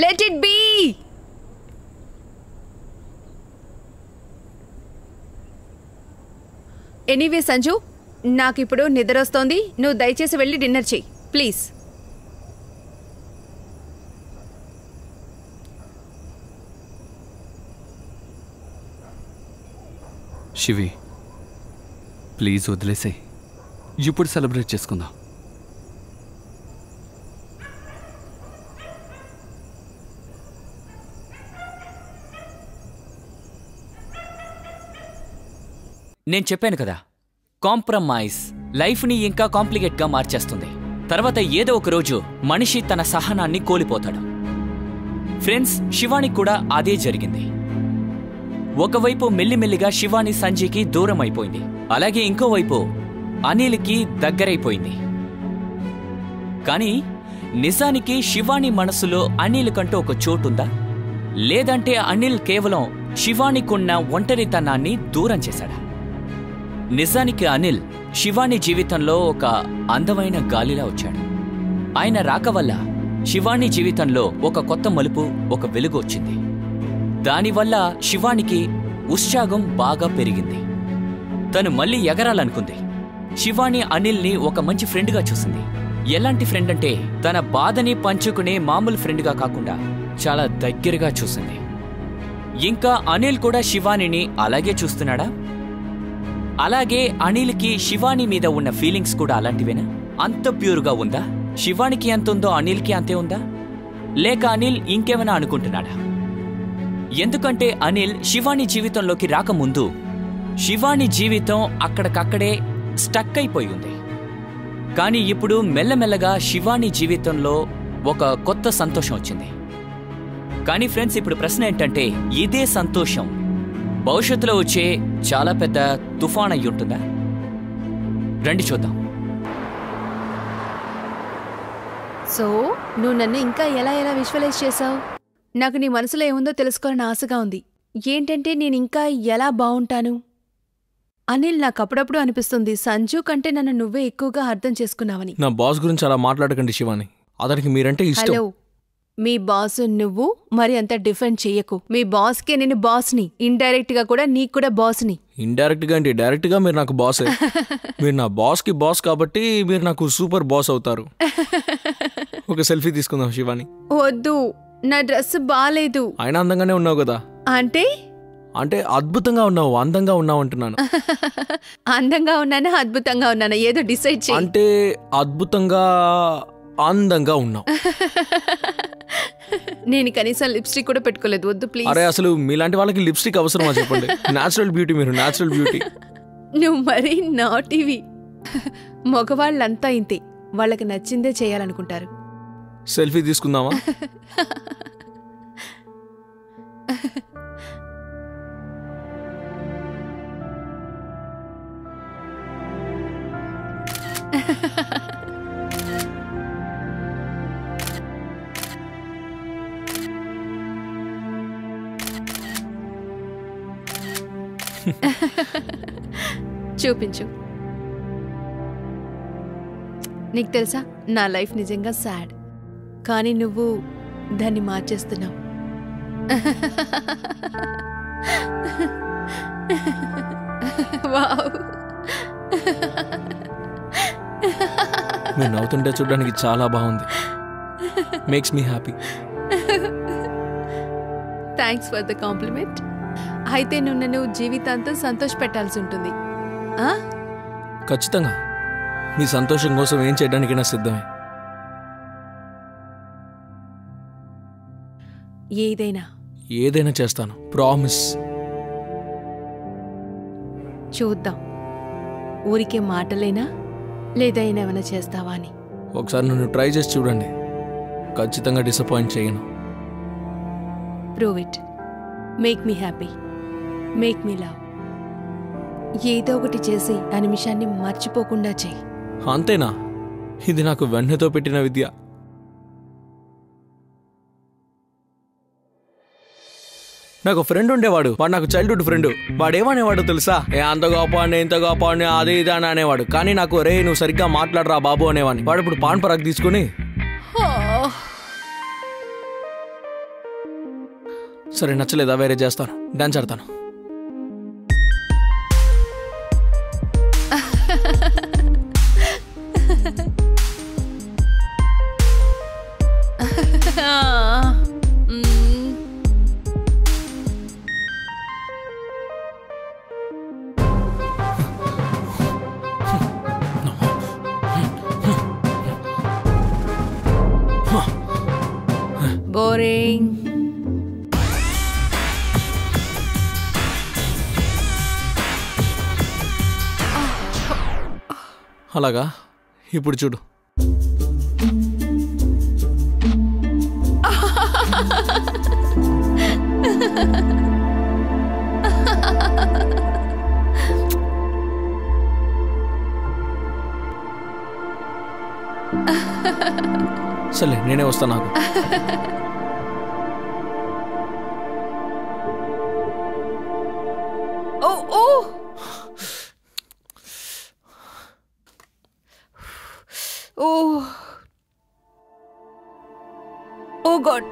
[SPEAKER 1] Let it be. Anyway Sanju, నాకిప్పుడు నిద్ర వస్తోంది. నువ్వు దయచేసి వెళ్ళి డిన్నర్ చెయ్యి ప్లీజ్.
[SPEAKER 3] శివి ప్లీజ్ వదిలేసే. ఇప్పుడు సెలబ్రేట్ చేసుకుందాం.
[SPEAKER 4] నేను చెప్పాను కదా, కాంప్రమైజ్ లైఫ్ని ఇంకా కాంప్లికేట్గా మార్చేస్తుంది. తర్వాత ఏదో ఒక రోజు మనిషి తన సహనాన్ని కోల్పోతాడు. ఫ్రెండ్స్, శివానికి కూడా అదే జరిగింది. ఒకవైపు మెల్లిమెల్లిగా శివాని సంజయ్కి దూరం అయిపోయింది. అలాగే ఇంకోవైపు అనిల్కి దగ్గరైపోయింది. కానీ నిజానికి శివాని మనసులో అనిల్ కంటూ ఒక చోటుందా? లేదంటే అనిల్ కేవలం శివానికున్న ఒంటరితనాన్ని దూరం చేశాడా? నిజానికి అనిల్ శివాని జీవితంలో ఒక అందమైన గాలిలా వచ్చాడు. ఆయన రాక వల్ల శివాని జీవితంలో ఒక కొత్త మలుపు, ఒక వెలుగు వచ్చింది. దానివల్ల శివానికి ఉత్సాహం బాగా పెరిగింది. తను మళ్ళీ ఎగరాలనుకుంది. శివాని అనిల్ని ఒక మంచి ఫ్రెండ్గా చూసింది. ఎలాంటి ఫ్రెండ్ అంటే తన బాధని పంచుకునే మామూలు ఫ్రెండ్గా కాకుండా చాలా దగ్గరగా చూసింది. ఇంకా అనిల్ కూడా శివానిని అలాగే చూస్తున్నాడా? అలాగే అనిల్కి శివాని మీద ఉన్న ఫీలింగ్స్ కూడా అలాంటివేనా? అంత ప్యూర్గా ఉందా? శివానికి ఎంత ఉందో అనిల్కి అంతే ఉందా? లేక అనిల్ ఇంకేమైనా అనుకుంటున్నాడా? ఎందుకంటే అనిల్ శివాని జీవితంలోకి రాకముందు శివాని జీవితం అక్కడికక్కడే స్టక్ అయిపోయి ఉంది. కానీ ఇప్పుడు మెల్లమెల్లగా శివాని జీవితంలో ఒక కొత్త సంతోషం వచ్చింది. కానీ ఫ్రెండ్స్, ఇప్పుడు ప్రశ్న ఏంటంటే, ఇదే సంతోషం భవిష్యత్తులో వచ్చే చాలా పెద్ద తుఫాన్ అయి ఉంటుందా? రండి చూద్దాం.
[SPEAKER 1] సో నువ్వు నన్ను ఇంకా ఎలా ఎలా విజువలైజ్ చేశావు? నాకు నీ మనసులో ఏముందో తెలుసుకోవాలని ఆశగా ఉంది. ఏంటంటే నేను ఇంకా ఎలా బావుంటాను? అనిల్, నాకు అప్పుడప్పుడు అనిపిస్తుంది సంజు కంటే నన్ను నువ్వే ఎక్కువగా అర్థం చేసుకున్నావని.
[SPEAKER 2] నా బాస్ గురించి అలా మాట్లాడకండి శివాని. అతనికి మీరంటే ఇష్టం.
[SPEAKER 1] హలో, మీ బాస్ నువ్వు మరి అంత డిఫెండ్ చెయ్యకు. మీ బాస్కే నేను బాస్ని, ఇండైరెక్ట్ గా కూడా నీకు కూడా బాస్ని.
[SPEAKER 2] ఇండైరెక్ట్ గా అంటే డైరెక్ట్ గా మీరు నాకు బాసే. మీరు నా బాస్ కి బాస్ కాబట్టి మీరు నాకు సూపర్ బాస్ అవుతారు. ఒక సెల్ఫీ తీసుకుందాం శివాని.
[SPEAKER 1] వద్దు, నా డ్రెస్ బాలేదు.
[SPEAKER 2] అయినా అందంగానే ఉన్నావు కదా.
[SPEAKER 1] అంటే
[SPEAKER 2] అంటే అద్భుతంగా ఉన్నావు, అందంగా ఉన్నావు అంటున్నాను.
[SPEAKER 1] అందంగా ఉన్నానా అద్భుతంగా ఉన్నానా ఏదో డిసైడ్ చేయి.
[SPEAKER 2] అంటే అద్భుతంగా అందంగా ఉన్నావు.
[SPEAKER 1] నేను కనీసం లిప్స్టిక్ కూడా పెట్టుకోలేదు. వద్దు ప్లీజ్.
[SPEAKER 2] అరే అసలు మీలాంటి వాళ్ళకి లిప్స్టిక్ అవసరమా చెప్పండి. న్యాచురల్ బ్యూటీ మీరు, న్యాచురల్ బ్యూటీ.
[SPEAKER 1] నువ్వు మరీ నాటివి. మగవాళ్ళంతా ఇంతే, వాళ్ళకి నచ్చిందే చేయాలనుకుంటారు.
[SPEAKER 2] సెల్ఫీ తీసుకుందామా?
[SPEAKER 1] చూపించు. నీకు తెలుసా, నా లైఫ్ నిజంగా సాడ్, కానీ నువ్వు దాన్ని మార్చేస్తున్నావు. వావ్.
[SPEAKER 2] మీరు నవ్వుతుంటే చూడడానికి చాలా బాగుంది. Makes me happy.
[SPEAKER 1] Thanks for the complement. అయితే నువ్వు నన్ను జీవితాంతం సంతోష పెట్టాల్సి ఉంటుంది.
[SPEAKER 2] ఖచ్చితంగా మీ సంతోషం కోసం ఏం చేయడానికైనా సిద్ధమే. ఏదైనా చేస్తాను, ప్రామిస్.
[SPEAKER 1] చూద్దాం, ఊరికే మాటలేనా లేదా ఏమైనా చేస్తావా అని.
[SPEAKER 2] ఒకసారి నన్ను ట్రై చేసి చూడండి, ఖచ్చితంగా డిసప్పాయింట్ చేయను.
[SPEAKER 1] Prove it. Make me happy, make me love. ఏదో ఒకటి చేసి ఆ నిమిషాన్ని మర్చిపోకుండా చెయ్యి.
[SPEAKER 2] అంతేనా? ఇది నాకు వెన్నతో పెట్టిన విద్య. నాకు ఫ్రెండ్ ఉండేవాడు, వాడు నాకు చైల్డ్హుడ్ ఫ్రెండ్. వాడేమనేవాడు తెలుసా? అంత గొప్పవాడిని, ఇంత గొప్పవాడిని, అది ఇది అని అనేవాడు. కానీ నాకు రే నువ్వు సరిగ్గా మాట్లాడరా బాబు అనేవాడిని. వాడు ఇప్పుడు పాన్ పరాగ్ తీసుకుని సరే నచ్చలేదా వేరే చేస్తాను, డాన్స్ ఆడతాను.
[SPEAKER 1] బోరింగ్.
[SPEAKER 2] అలాగా? ఇప్పుడు చూడు. సరే నేనే వస్తా. నాకు
[SPEAKER 1] Oh God.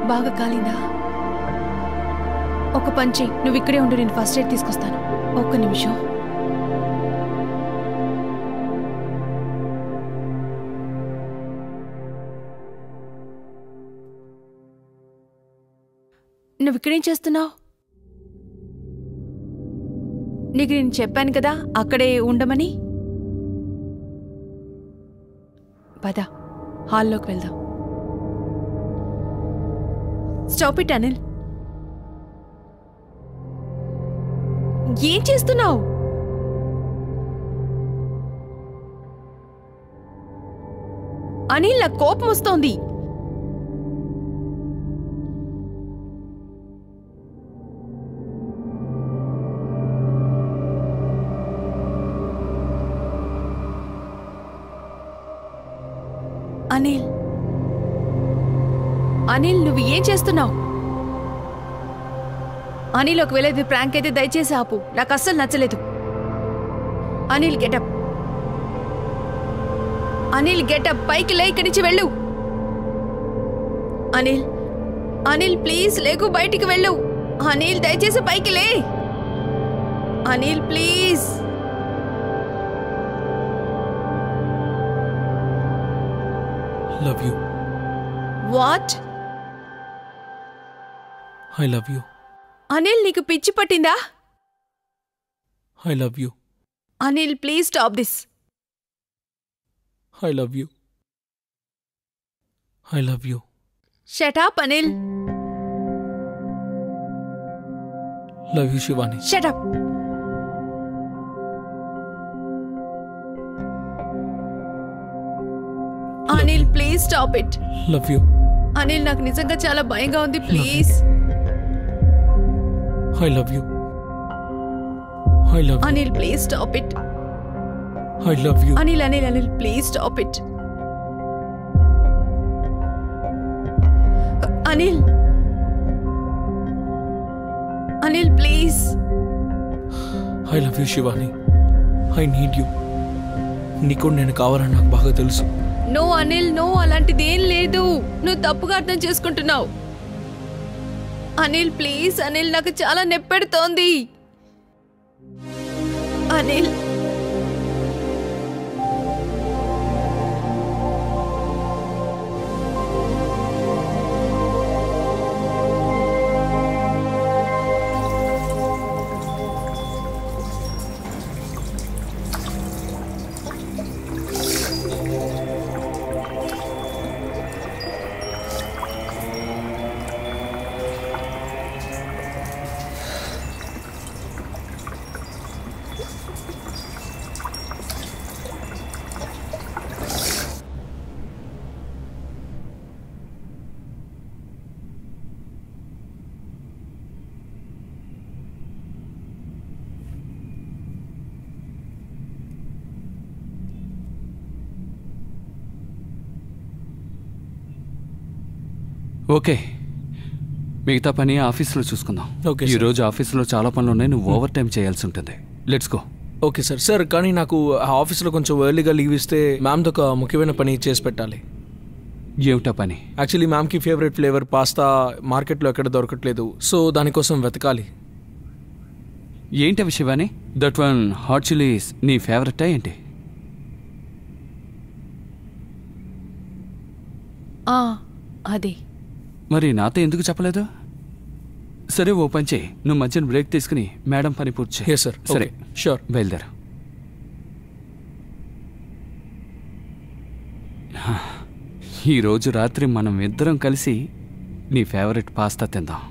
[SPEAKER 1] బాగా కాలిందా? ఒక పంచి, నువ్వు ఇక్కడే ఉండు, నేను ఫస్ట్ ఎయిడ్ తీసుకొస్తాను. ఒక్క నిమిషం. నువ్వు ఇక్కడేం చేస్తున్నావు? నీకు నేను చెప్పాను కదా అక్కడే ఉండమని. పద, హాల్లోకి వెళ్దాం. Stop it Anil. ఏం చేస్తున్నావు? అనిల్, నాకు కోపం వస్తోంది. అనిల్ అనిల్ నువ్వు ఏం చేస్తున్నావు? అనిల్ ఒకవేళ ఇది ప్రాంక్ అయితే దయచేసి ఆపు. నాకు అస్సలు నచ్చలేదు. అనిల్ గెటప్. అనిల్ గెటప్. పైకి లే, ఇక్కడి నుంచి వెళ్ళు. అనిల్ అనిల్ ప్లీజ్ లేకు, బయటికి వెళ్ళు. అనిల్ దయచేసి పైకి లే. Anil please.
[SPEAKER 2] Love you.
[SPEAKER 1] What?
[SPEAKER 2] I love you.
[SPEAKER 1] Anil నీకు పిచ్చి పట్టిందా?
[SPEAKER 2] I love you.
[SPEAKER 1] Anil please stop this.
[SPEAKER 2] I love you. I love you.
[SPEAKER 1] Shut up Anil.
[SPEAKER 2] Love you Shivani.
[SPEAKER 1] Shut up. Anil please stop it.
[SPEAKER 2] Love you.
[SPEAKER 1] Anil నాకు నిజంగా చాలా భయంగా ఉంది, please.
[SPEAKER 2] I love you. I love you.
[SPEAKER 1] Anil please stop it.
[SPEAKER 2] I love you.
[SPEAKER 1] Anil Anil Anil please stop it. Anil Anil please.
[SPEAKER 2] I love you Shivani. I need you. నీకు నేను కావాలని నాకు బాగా తెలుసు.
[SPEAKER 1] నో అనిల్, నో, అలాంటిదేం లేదు. నువ్వు తప్పుగా అర్థం చేసుకుంటున్నావు. అనిల్ ప్లీజ్. అనిల్ నాకు చాలా నెప్పెడుతోంది. అనిల్
[SPEAKER 3] ఓకే, మిగతా పని ఆఫీస్లో చూసుకుందాం.
[SPEAKER 2] ఓకే,
[SPEAKER 3] ఈరోజు ఆఫీస్లో చాలా పనులు ఉన్నాయి. నువ్వు ఓవర్ టైం చేయాల్సి ఉంటుంది. Let's go.
[SPEAKER 2] Okay sir. Sir కానీ నాకు ఆఫీస్లో కొంచెం ఎర్లీగా లీవ్ ఇస్తే మ్యామ్తో ఒక ముఖ్యమైన పని చేసి పెట్టాలి.
[SPEAKER 3] ఏమిటా పని?
[SPEAKER 2] యాక్చువల్లీ మ్యామ్కి ఫేవరెట్ ఫ్లేవర్ పాస్తా మార్కెట్లో ఎక్కడ దొరకట్లేదు, సో దానికోసం వెతకాలి.
[SPEAKER 3] ఏంటి Shivani? That one hot chillies నీ ఫేవరెటా ఏంటి?
[SPEAKER 1] అది
[SPEAKER 3] మరి నాతో ఎందుకు చెప్పలేదు? సరే, ఓ పని చేయి. నువ్వు మధ్యన బ్రేక్ తీసుకుని మేడం పని పూర్తి చేయి.
[SPEAKER 2] Yes, sir.
[SPEAKER 3] సరే,
[SPEAKER 2] Okay. Sure.
[SPEAKER 3] బయలుదేరు. ఈరోజు రాత్రి మనం ఇద్దరం కలిసి నీ ఫేవరెట్ పాస్తా తిందాం.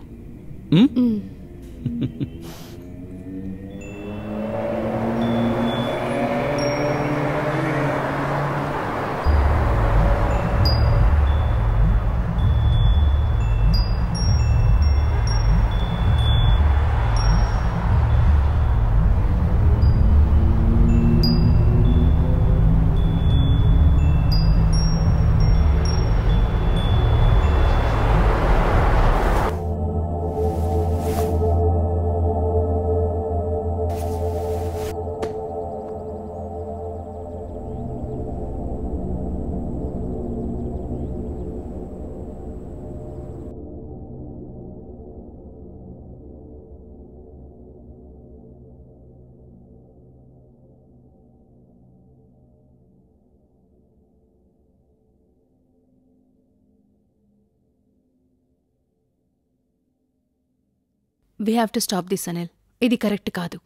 [SPEAKER 1] We have to stop this Anil. ఇది కరెక్ట్ కాదు.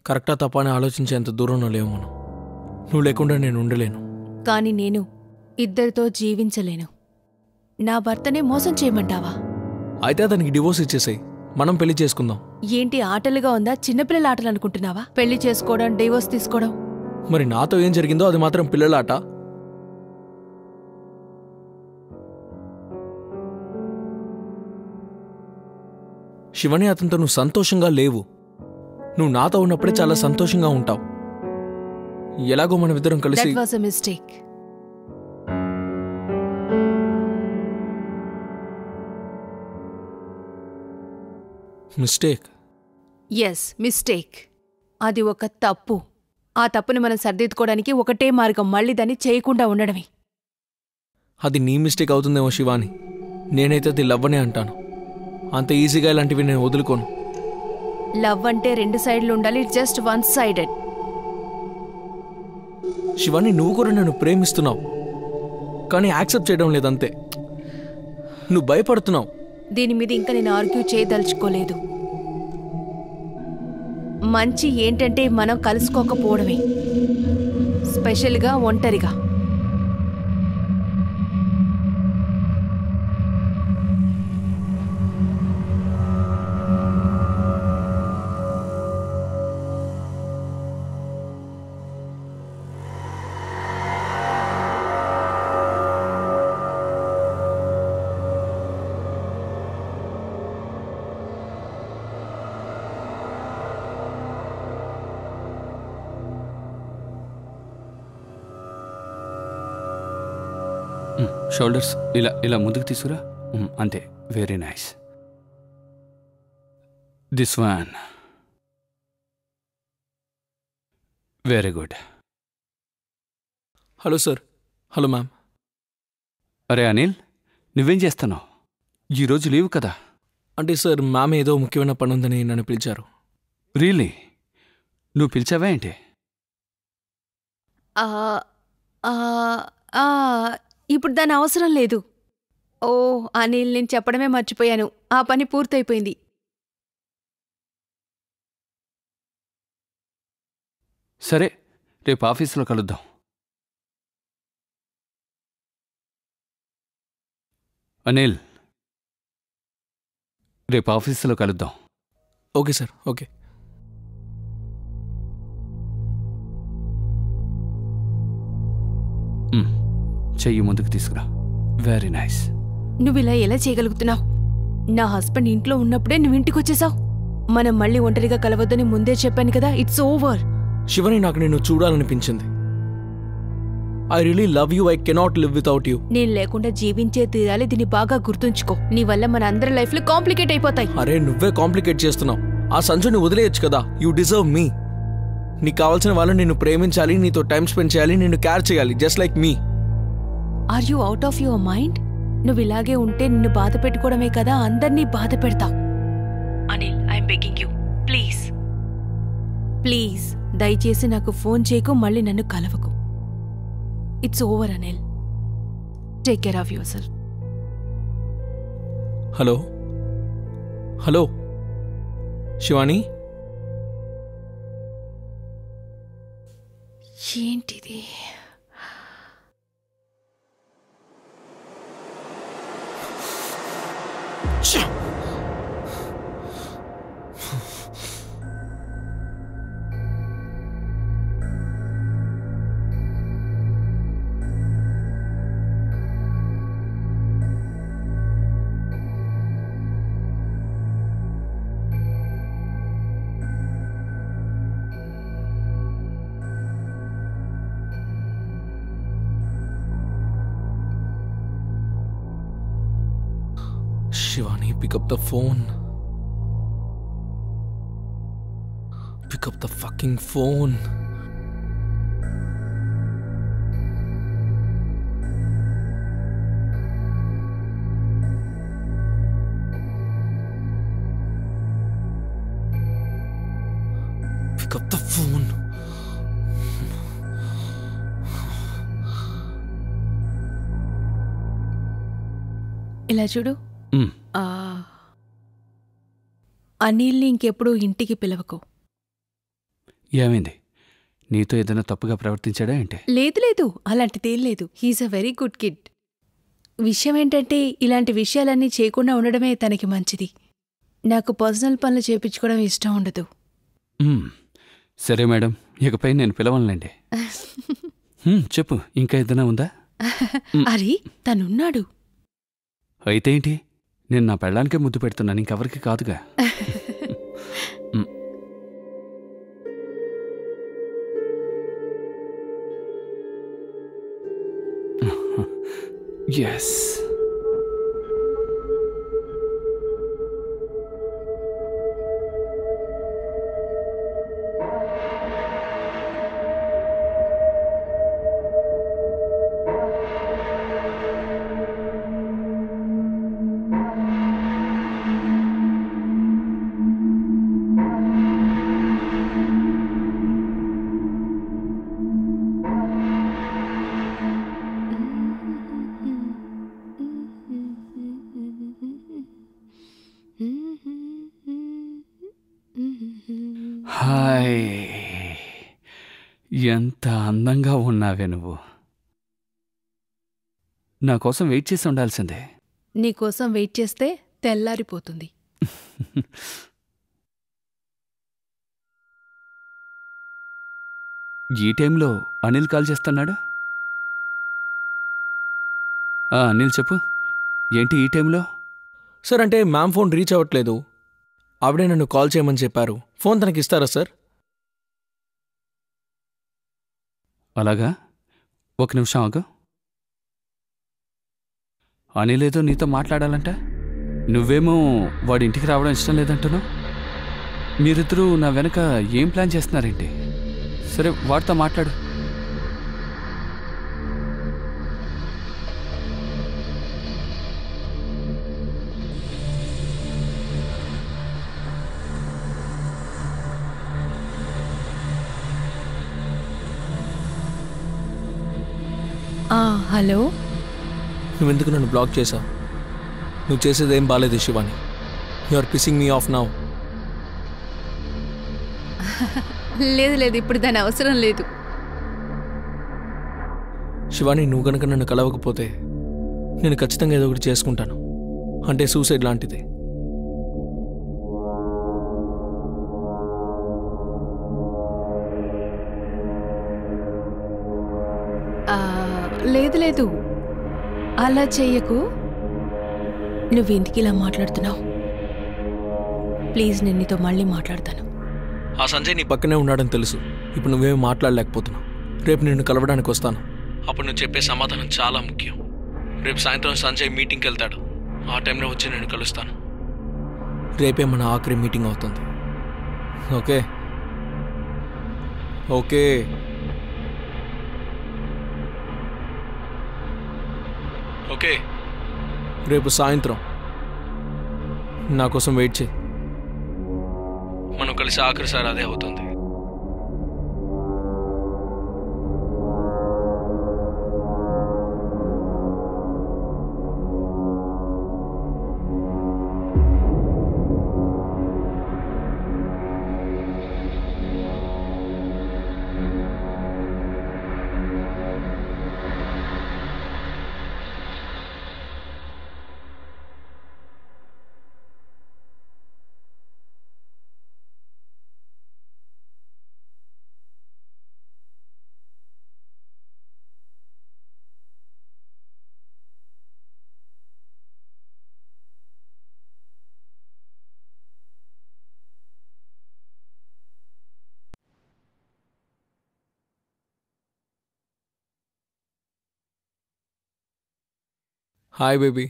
[SPEAKER 2] కరెక్టా తప్ప అని ఆలోచించేంత దూరంలో లేవు మనం. నువ్వు లేకుండా నేను ఉండలేను.
[SPEAKER 1] కానీ నేను ఇద్దరితో జీవించలేను. నా భర్తనే మోసం చేయమంటావా?
[SPEAKER 2] అయితే అతనికి డివోర్స్ ఇచ్చేసాయి, మనం పెళ్లి చేసుకుందాం.
[SPEAKER 1] ఏంటి ఆటలుగా ఉందా? చిన్నపిల్లల ఆటలు అనుకుంటున్నావా? పెళ్లి చేసుకోవడం, డివోర్స్ తీసుకోవడం.
[SPEAKER 2] మరి నాతో ఏం జరిగిందో అది మాత్రం పిల్లల ఆట. శివని, అతనితో నువ్వు సంతోషంగా లేవు. నువ్వు నాతో ఉన్నప్పుడే చాలా సంతోషంగా ఉంటావు. ఎలాగో మనమిద్దరం కలిసి
[SPEAKER 1] that was a mistake.
[SPEAKER 2] Mistake?
[SPEAKER 1] Yes, mistake. అది ఒక తప్పు. ఆ తప్పుని మనం సరిదిద్దుకోవడానికి ఒకటే మార్గం, మళ్ళీ దాన్ని చేయకుండా ఉండడమే.
[SPEAKER 2] అది నీ మిస్టేక్ అవుతుందేమో శివాని. నేనైతే అది లవ్ అనే అంటాను. అంత ఈజీగా ఇలాంటివి నేను వదులుకోను.
[SPEAKER 1] లవ్ అంటే 2 సైడ్లు ఉండాలి, జస్ట్ 1 సైడెడ్.
[SPEAKER 2] శివాని, నువ్వు కూడా నన్ను ప్రేమిస్తున్నావు, కానీ యాక్సెప్ట్ చేయడం లేదంతే. నువ్వు భయపడుతున్నావు.
[SPEAKER 1] దీని మీద ఇంకా నేను ఆర్గ్యూ చేయదలుచుకోలేదు. మంచి ఏంటంటే మనం కలుసుకోకపోవడమే, స్పెషల్గా ఒంటరిగా.
[SPEAKER 3] షోల్డర్స్ ఇలా ఇలా ముందుకు తీసుకురా. అంతే, very nice. This one, very good.
[SPEAKER 2] Hello sir. Hello ma'am.
[SPEAKER 3] అరే అనిల్, నువ్వేం చేస్తున్నావు? ఈరోజు లీవ్ కదా?
[SPEAKER 2] అంటే సార్, మ్యామ్ ఏదో ముఖ్యమైన పని ఉందని నన్ను పిలిచారు.
[SPEAKER 3] రియలీ? నువ్వు పిలిచావా ఏంటి?
[SPEAKER 1] ఆ, ఆ, ఆ, ఇప్పుడు దాని అవసరం లేదు. ఓ అనిల్, నేను చెప్పడమే మర్చిపోయాను, ఆ పని పూర్తయిపోయింది.
[SPEAKER 3] సరే, రేపు ఆఫీసులో కలుద్దాం. అనిల్, రేపు ఆఫీసులో కలుద్దాం.
[SPEAKER 2] Okay sir, okay.
[SPEAKER 3] చెయ్యి ముందుకు తీసుకురా. Very nice.
[SPEAKER 1] నువ్వు ఇలా ఎలా చేయగలుగుతున్నావు? నా హస్బెండ్ ఇంట్లో ఉన్నప్పుడే నువ్వు ఇంటికి వచ్చేసావు. మనం మళ్ళీ ఒంటరిగా కలవద్దని ముందే చెప్పాను కదా. It's over.
[SPEAKER 2] శివని, నాకు నిన్ను చూడాలనిపించింది. I really love you. I cannot live without you.
[SPEAKER 1] నేను లేకుండా జీవించే తీరాలి. దీన్ని బాగా గుర్తుంచుకో. నీ వల్ల మన అందరి లైఫ్లు కాంప్లికేట్ అయిపోతాయి.
[SPEAKER 2] అరే, నువ్వే కాంప్లికేట్ చేస్తున్నావు. ఆ సంచుని వదిలేయచ్చు కదా. యూ డిజర్వ్ మీ. నీకు కావాల్సిన వాళ్ళు నిన్ను ప్రేమించాలి, నీతో టైం స్పెండ్ చేయాలి, నిన్ను కేర్ చేయాలి, just like me.
[SPEAKER 1] Are you out of your mind? నువ్వు ఇలాగే ఉంటే నిన్ను బాధ పెట్టుకోవడమే కదా అందరినీ బాధ పెడతావు. Anil, I'm begging you, please please దయచేసి నాకు ఫోన్ చేయకు, మళ్ళీ నన్ను కలవకు. It's over Anil. Take care of your self.
[SPEAKER 2] Hello hello Shivani.
[SPEAKER 1] ఏంటిది?
[SPEAKER 2] Shivani, pick up the phone. Pick up the fucking phone. Pick up the phone.
[SPEAKER 1] ఇలా చూడు. అనిల్ని ఇంకెప్పుడు ఇంటికి పిలవకు.
[SPEAKER 3] ఏమైంది? నీతో ఏదైనా తప్పుగా ప్రవర్తించాడా ఏంటి?
[SPEAKER 1] లేదు లేదు, అలాంటిదేం లేదు. He's a very good kid. విషయం ఏంటంటే ఇలాంటి విషయాలన్నీ చేయకుండా ఉండడమే తనకి మంచిది. నాకు పర్సనల్ పనులు చేయించుకోవడం ఇష్టం ఉండదు.
[SPEAKER 3] సరే మేడం, ఇకపై నేను పిలవనులేండి. చెప్పు, ఇంకా ఏదైనా ఉందా?
[SPEAKER 1] అరే, తనున్నాడు.
[SPEAKER 3] అయితే ఏంటి? నేను నా పెళ్ళానికే ముద్దు పెడుతున్నాను, ఇంకెవరికి కాదుగా. ఎస్. హాయ్, ఎంత అందంగా ఉన్నావే నువ్వు. నా కోసం వెయిట్ చేసి ఉండాల్సిందే.
[SPEAKER 1] నీకోసం వెయిట్ చేస్తే తెల్లారిపోతుంది.
[SPEAKER 3] ఈ టైంలో అనిల్ కాల్ చేస్తున్నాడా? అనిల్ చెప్పు, ఏంటి ఈ టైంలో?
[SPEAKER 2] సార్ అంటే మ్యామ్ ఫోన్ రీచ్ అవ్వట్లేదు. ఆవిడే నన్ను కాల్ చేయమని చెప్పారు. ఫోన్ తనకి ఇస్తారా సార్?
[SPEAKER 3] అలాగా, ఒక నిమిషం ఆగు. అనిల్ ఏదో నీతో మాట్లాడాలంట. నువ్వేమో వాడి ఇంటికి రావడం ఇష్టం లేదంటున్నావు. మీరిద్దరూ నా వెనక ఏం ప్లాన్ చేస్తున్నారేంటి? సరే, వాడితో మాట్లాడు.
[SPEAKER 1] హలో,
[SPEAKER 2] నువ్వెందుకు నన్ను బ్లాక్ చేశావు? నువ్వు చేసేదేం బాలేదు Shivani. You are pissing me off now.
[SPEAKER 1] లేదు లేదు, ఇప్పుడు దాని అవసరం లేదు.
[SPEAKER 2] శివాని, నువ్వు కనుక నన్ను కలవకపోతే నేను ఖచ్చితంగా ఏదో ఒకటి చేసుకుంటాను. అంటే సూసైడ్ లాంటిది.
[SPEAKER 1] లేదు లేదు, అలా చెయ్యకు. నువ్వు ఎందుకు ఇలా మాట్లాడుతున్నావు? ప్లీజ్, నేను నీతో మళ్ళీ మాట్లాడతాను.
[SPEAKER 2] ఆ సంజయ్ నీ పక్కనే ఉన్నాడని తెలుసు. ఇప్పుడు నువ్వేమీ మాట్లాడలేకపోతున్నావు. రేపు నిన్ను కలవడానికి వస్తాను. అప్పుడు నువ్వు చెప్పే సమాధానం చాలా ముఖ్యం. రేపు సాయంత్రం సంజయ్ మీటింగ్కి వెళ్తాడు. ఆ టైంలో వచ్చి నేను కలుస్తాను. రేపే మన ఆఖరి మీటింగ్ అవుతుంది. Okay okay. ఓకే, రేపు సాయంత్రం నా కోసం వెయిట్ చేయి. మనం కలిసి ఆఖరిసారి అదే అవుతుంది. Hi baby.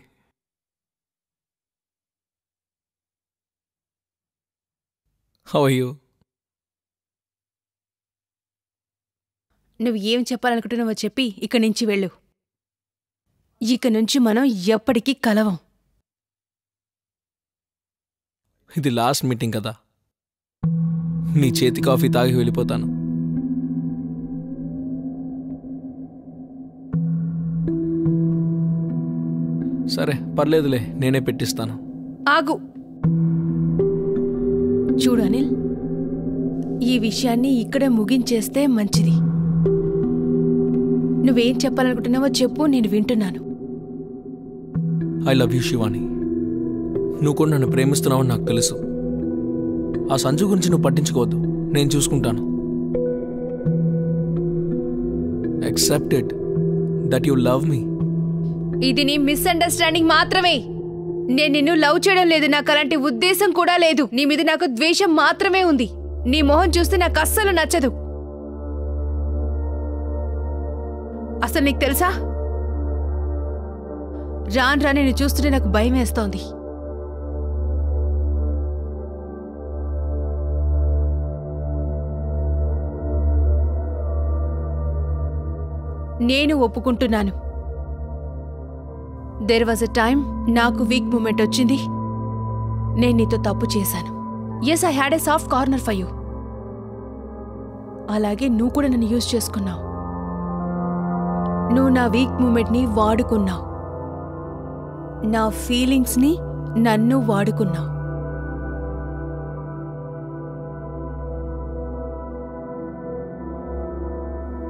[SPEAKER 2] How are you?
[SPEAKER 1] నువ్వు ఏం చెప్పాలనుకుంటున్నావో చెప్పి ఇక్కడి నుంచి వెళ్ళు. ఇక నుంచి మనం ఎప్పటికీ కలవం.
[SPEAKER 2] ఇది లాస్ట్ మీటింగ్ కదా. నీ చేతి కాఫీ తాగి వెళ్ళిపోతాను. సరే, పర్లేదులే, నేనే పెట్టిస్తాను.
[SPEAKER 1] ఆగు. చూడు అనిల్, ఈ విషయాన్ని ఇక్కడే ముగించేస్తే మంచిది. నువ్వేం చెప్పాలనుకుంటున్నావో చెప్పు, నేను వింటున్నాను.
[SPEAKER 2] I love you Shivani. నువ్వు కూడా నన్ను ప్రేమిస్తున్నావని నాకు తెలుసు. ఆ సంజు గురించి నువ్వు పట్టించుకోవద్దు, నేను చూసుకుంటాను. Accept it that you love మీ.
[SPEAKER 1] ఇది నీ మిస్అండర్స్టాండింగ్ మాత్రమే. నేను నిన్ను లవ్ చేయడం లేదు. నాకు అలాంటి ఉద్దేశం కూడా లేదు. నీ మీద నాకు ద్వేషం మాత్రమే ఉంది. నీ మొహం చూస్తే నాకు అస్సలు నచ్చదు. అసలు నీకు తెలుసా, రాను రా నేను చూస్తుంటే నాకు భయం వేస్తోంది. నేను ఒప్పుకుంటున్నాను. దేర్ వాజ్ ఎ టైమ్, నాకు వీక్ మూమెంట్ వచ్చింది. నేను నీతో తప్పు చేశాను. Yes, I had a soft corner for you. అలాగే నువ్వు కూడా నన్ను యూజ్ చేసుకున్నావు. నువ్వు నా వీక్ మూమెంట్ని వాడుకున్నావు. నా ఫీలింగ్స్ని నన్ను వాడుకున్నావు.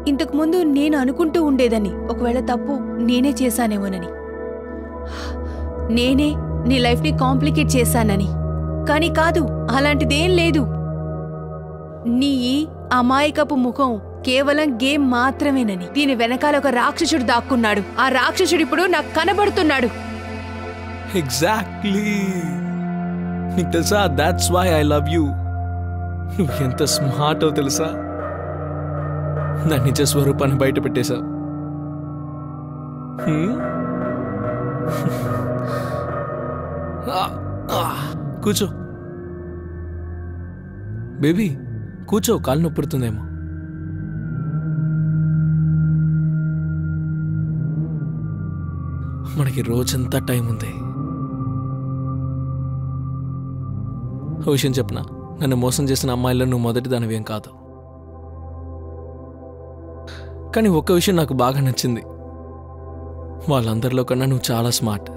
[SPEAKER 1] ఇంతకు ముందు నేను అనుకుంటూ ఉండేదని ఒకవేళ తప్పు నేనే చేశానేమోనని, నేనే నీ లైఫ్ని కాంప్లికేట్ చేశానని. కానీ కాదు, అలాంటిదేం లేదు. నీ అమాయకపు ముఖం కేవలం గేమ్ మాత్రమేనని, దీని వెనకాల ఒక రాక్షసుడు దాక్కున్నాడు. ఆ రాక్షసుడు ఇప్పుడు నాకు కనబడుతున్నాడు.
[SPEAKER 2] ఎగ్జాక్ట్లీ. నీకు తెలుసా, that's why I love you. నువ్వు ఎంత స్మార్టో తెలుసా. నా నిజ స్వరూపాన్ని బయట పెట్టేశావు. కూర్చో బేబీ, కూర్చో. కాలు నొప్పుడుతుందేమో. మనకి రోజంతా టైం ఉంది. ఓ విషయం చెప్పనా, నన్ను మోసం చేసిన అమ్మాయిల్లో నువ్వు మొదటి దానివేం కాదు. కానీ ఒక్క విషయం నాకు బాగా నచ్చింది. వాళ్ళందరిలో కన్నా నువ్వు చాలా స్మార్ట్.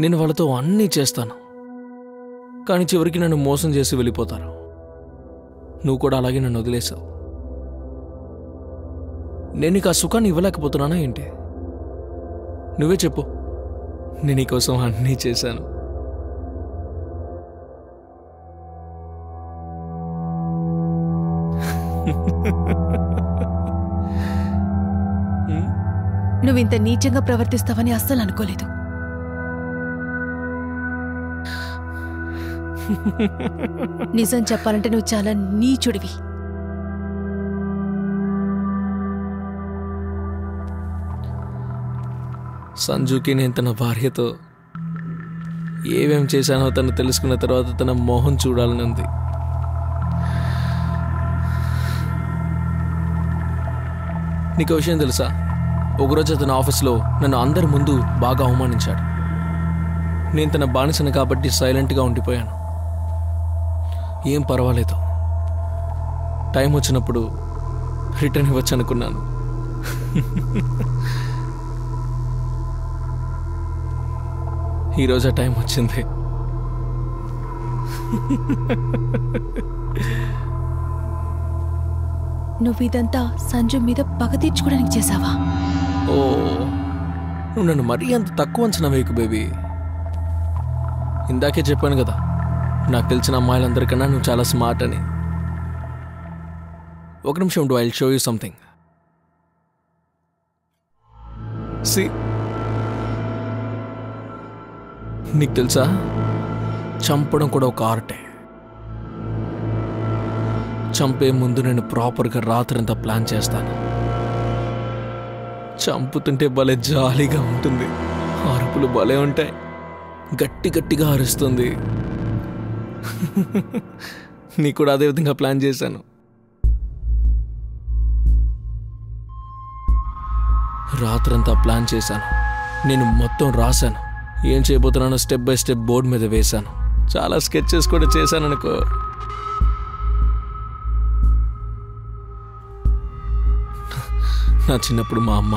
[SPEAKER 2] నేను వాళ్ళతో అన్నీ చేస్తాను, కానీ చివరికి నన్ను మోసం చేసి వెళ్ళిపోతారు. నువ్వు కూడా అలాగే నన్ను వదిలేసావు. నేను నీకు ఆ సుఖాన్ని ఇవ్వలేకపోతున్నానా ఏంటి? నువ్వే చెప్పు. నేను నీకోసం అన్నీ చేశాను.
[SPEAKER 1] నువ్వింత నీచంగా ప్రవర్తిస్తావని అస్సలు అనుకోలేదు. నిజం చెప్పాలంటే నువ్వు చాలా నీచుడివి.
[SPEAKER 2] సంజుకి నేను తన భార్యతో ఏమేం చేశానో తను తెలుసుకున్న తర్వాత తన మోహం చూడాలని ఉంది. నీకు విషయం తెలుసా, ఒకరోజు అతని ఆఫీస్లో నన్ను అందరి ముందు బాగా అవమానించాడు. నేను తన బానిసను కాబట్టి సైలెంట్గా ఉండిపోయాను. ఏం పర్వాలేదు, టైం వచ్చినప్పుడు రిటర్న్ ఇవ్వచ్చు అనుకున్నాను. ఈరోజు ఆ టైం వచ్చింది.
[SPEAKER 1] నువ్వు ఇదంతా సంజు మీద పగ తీర్చుకోవడానికి చేసావా?
[SPEAKER 2] ఓ, నువ్వు నన్ను మరీ అంత తక్కువ అంచనా వేయకు బేబీ. ఇందాకే చెప్పాను కదా, నాకు తెలిసిన అమ్మాయిలందరికన్నా నువ్వు చాలా స్మార్ట్ అని. ఒక నిమిషం ఉండు, I will show you something. See, నీకు తెలుసా, చంపడం కూడా ఒక ఆర్టే. చంపే ముందు నేను ప్రాపర్గా రాత్రంతా ప్లాన్ చేస్తాను. చంపుతుంటే భలే జాలీగా ఉంటుంది. అరుపులు భలే ఉంటాయి. గట్టి గట్టిగా అరుస్తుంది. నీకు కూడా అదే విధంగా ప్లాన్ చేశాను. రాత్రంతా ప్లాన్ చేశాను. నేను మొత్తం రాశాను. ఏం చేయబోతున్నానో స్టెప్ బై స్టెప్ బోర్డు మీద వేశాను. చాలా స్కెచెస్ కూడా చేశాను అనుకో. నా చిన్నప్పుడు మా అమ్మ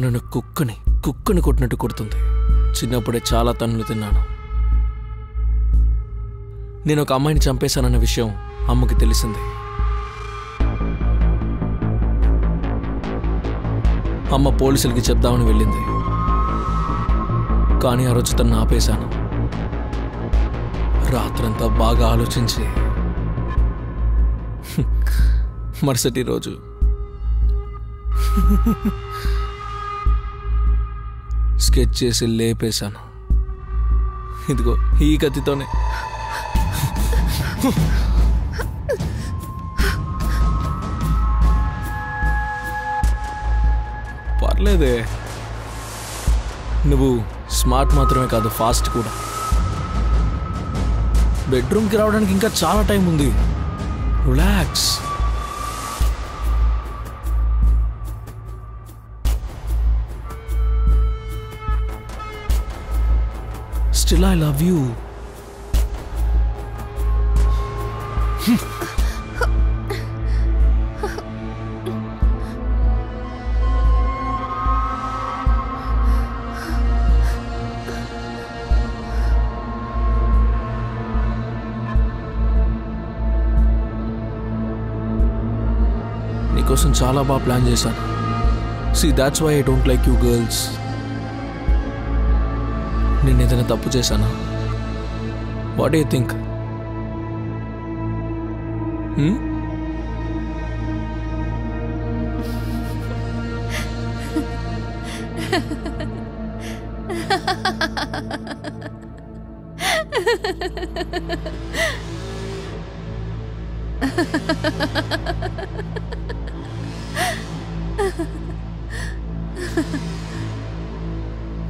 [SPEAKER 2] నన్ను కుక్కని కొట్టినట్టు కొడుతుంది. చిన్నప్పుడే చాలా తన్నులు తిన్నాను. నేను ఒక అమ్మాయిని చంపేశానన్న విషయం అమ్మకి తెలిసింది. అమ్మ పోలీసులకి చెప్దామని వెళ్ళింది. కానీ ఆ రోజు తను ఆపేశాను. రాత్రంతా బాగా ఆలోచించి మరుసటి రోజు స్కెచ్ చేసి లేపేశాను. ఇదిగో ఈ కత్తితోనే. పర్లేదే, నువ్వు స్మార్ట్ మాత్రమే కాదు, ఫాస్ట్ కూడా. బెడ్రూమ్కి రావడానికి ఇంకా చాలా టైం ఉంది. Relax. Still I love you. కోసం చాలా బాగా ప్లాన్ చేశాను. See, that's why I don't like you girls. నేను ఏదైనా తప్పు చేశానా? What do you think?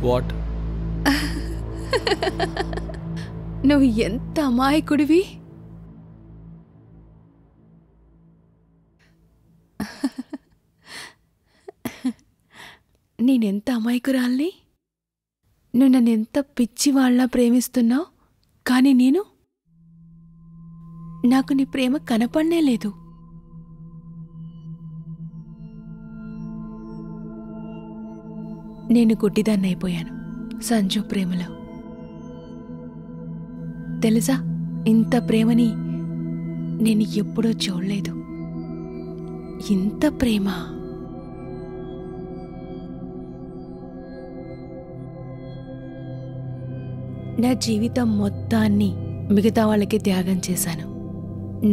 [SPEAKER 2] What?
[SPEAKER 1] నువ్వు ఎంత అమాయకుడివి. నేనెంత అమాయకురాల్ని. నువ్వు నన్ను ఎంత పిచ్చి వాళ్ళ ప్రేమిస్తున్నావు, కానీ నాకు నీ ప్రేమ కనపడనే లేదు. నేను గుడ్డిదాన్నైపోయాను సంజు ప్రేమలో. తెలుసా, ఇంత ప్రేమని నేను ఎప్పుడూ చూడలేదు. ఇంత ప్రేమ. నా జీవితం మొత్తాన్ని మిగతా వాళ్ళకి త్యాగం చేశాను.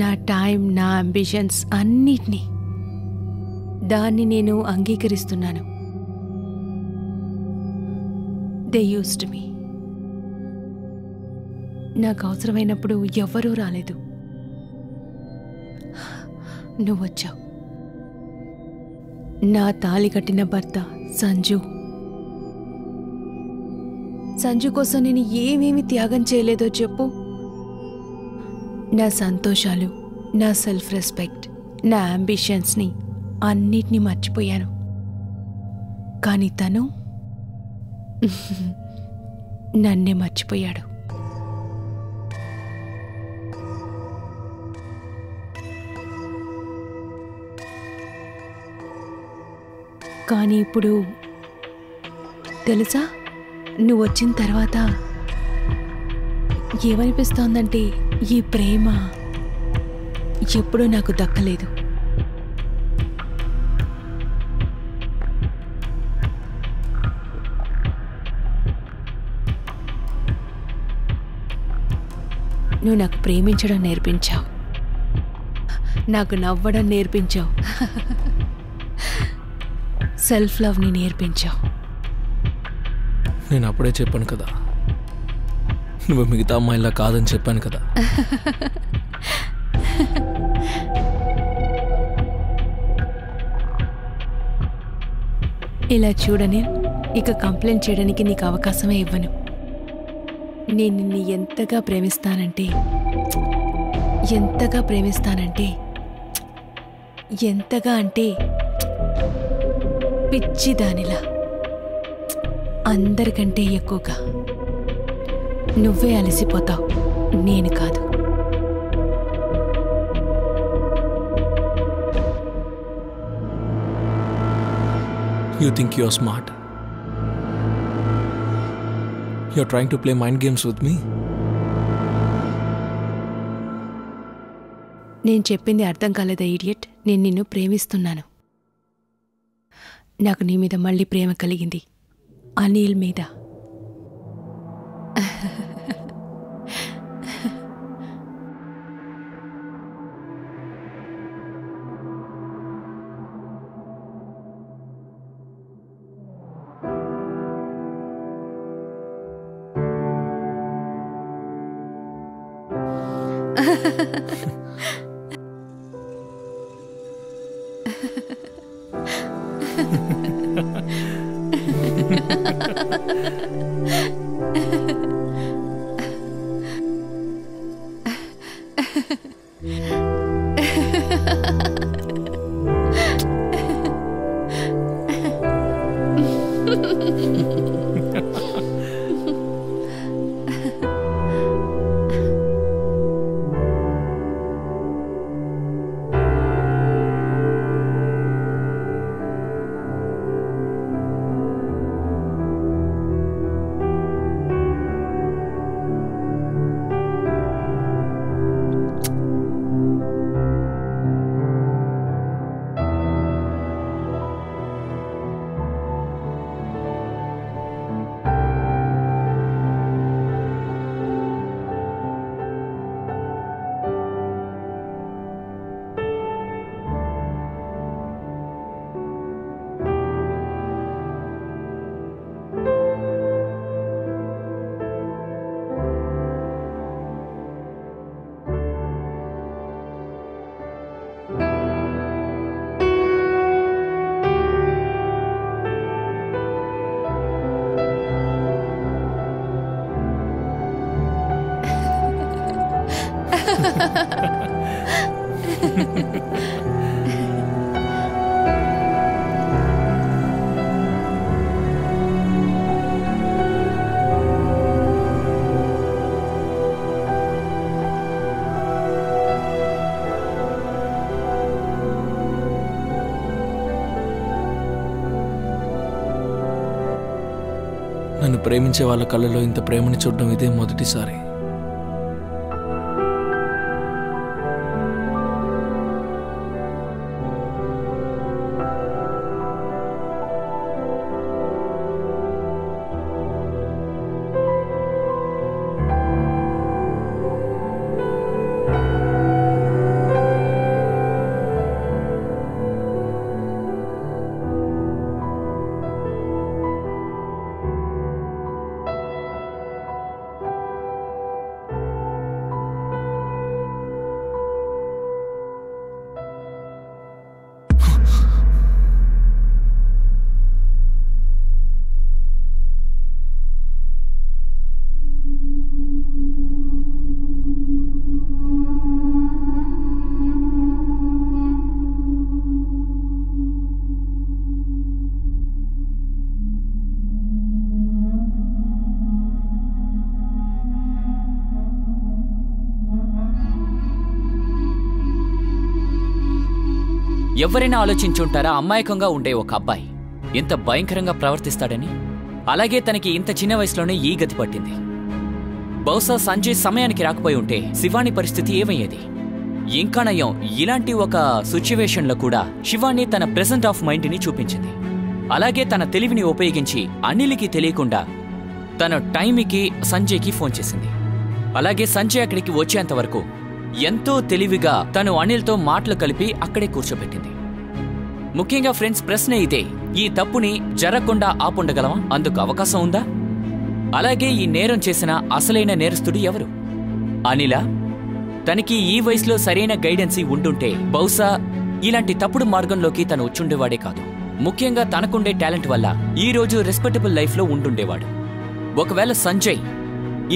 [SPEAKER 1] నా టైం, నా అంబిషన్స్ అన్నిటినీ. దాన్ని నేను అంగీకరిస్తున్నాను. దే యూస్డ్ మీ. నాకు అవసరమైనప్పుడు ఎవ్వరూ రాలేదు. నువ్వొచ్చావు. నా తాళి కట్టిన భర్త సంజు. సంజు కోసం నేను ఏమేమి త్యాగం చేయలేదో చెప్పు. నా సంతోషాలు, నా సెల్ఫ్ రెస్పెక్ట్, నా అంబిషన్స్ని అన్నిటినీ మర్చిపోయాను. కానీ తను నన్నే మర్చిపోయాడు. కానీ ఇప్పుడు తెలుసా, నువ్వు వచ్చిన తర్వాత ఏమనిపిస్తోందంటే ఈ ప్రేమ ఎప్పుడూ నాకు దక్కలేదు. నువ్వు నాకు ప్రేమించడం నేర్పించావు, నాకు నవ్వడం నేర్పించావు, సెల్ఫ్ లవ్ని నేర్పించావు.
[SPEAKER 2] నేను అప్పుడే చెప్పాను కదా, నువ్వు మిగతా అమ్మాయిలా కాదని చెప్పాను కదా.
[SPEAKER 1] ఇలా చూడని ఇక కంప్లైంట్ చేయడానికి నీకు అవకాశమే ఇవ్వను. నేను నిన్ను ఎంతగా ప్రేమిస్తానంటే ఎంతగా అంటే పిచ్చిదానిలా, అందరికంటే ఎక్కువగా. నువ్వే అలసిపోతావు, నేను కాదు.
[SPEAKER 2] You think you're smart? You're trying to play mind games with me?
[SPEAKER 1] నేను చెప్పింది అర్థం కాలేదా ఇడియట్? నేను నిన్ను ప్రేమిస్తున్నాను. నాకు నీ మీద మళ్ళీ ప్రేమ కలిగింది, అనిల్ మీద.
[SPEAKER 2] నన్ను ప్రేమించే వాళ్ళ కళ్ళలో ఇంత ప్రేమని చూడడం ఇదే మొదటిసారి.
[SPEAKER 4] ఎవరైనా ఆలోచించుంటారా అమాయకంగా ఉండే ఒక అబ్బాయి ఎంత భయంకరంగా ప్రవర్తిస్తాడని? అలాగే తనకి ఇంత చిన్న వయసులోనే ఈ గతి పట్టింది. బహుశా సంజయ్ సమయానికి రాకపోయి ఉంటే శివాని పరిస్థితి ఏమయ్యేది? ఇంకా నయం, ఇలాంటి ఒక సిచ్యువేషన్లో కూడా శివాని తన ప్రెజెంట్ ఆఫ్ మైండ్ని చూపించింది. అలాగే తన తెలివిని ఉపయోగించి అనిల్కి తెలియకుండా తన టైంకి సంజయ్కి ఫోన్ చేసింది. అలాగే సంజయ్ అక్కడికి వచ్చేంత వరకు ఎంతో తెలివిగా తను అనిల్తో మాటలు కలిపి అక్కడే కూర్చోబెట్టింది. ముఖ్యంగా ఫ్రెండ్స్, ప్రశ్న ఇదే: ఈ తప్పుని జరగకుండా ఆపుండగలమా? అందుకు అవకాశం ఉందా? అలాగే ఈ నేరం చేసిన అసలైన నేరస్తుడు ఎవరు? అనిలా? తనకి ఈ వయసులో సరైన గైడెన్స్ ఉండుంటే బహుశా ఇలాంటి తప్పుడు మార్గంలోకి తను వచ్చుండేవాడే కాదు. ముఖ్యంగా తనకుండే టాలెంట్ వల్ల ఈ రోజు రెస్పెక్టబుల్ లైఫ్లో ఉండుండేవాడు. ఒకవేళ సంజయ్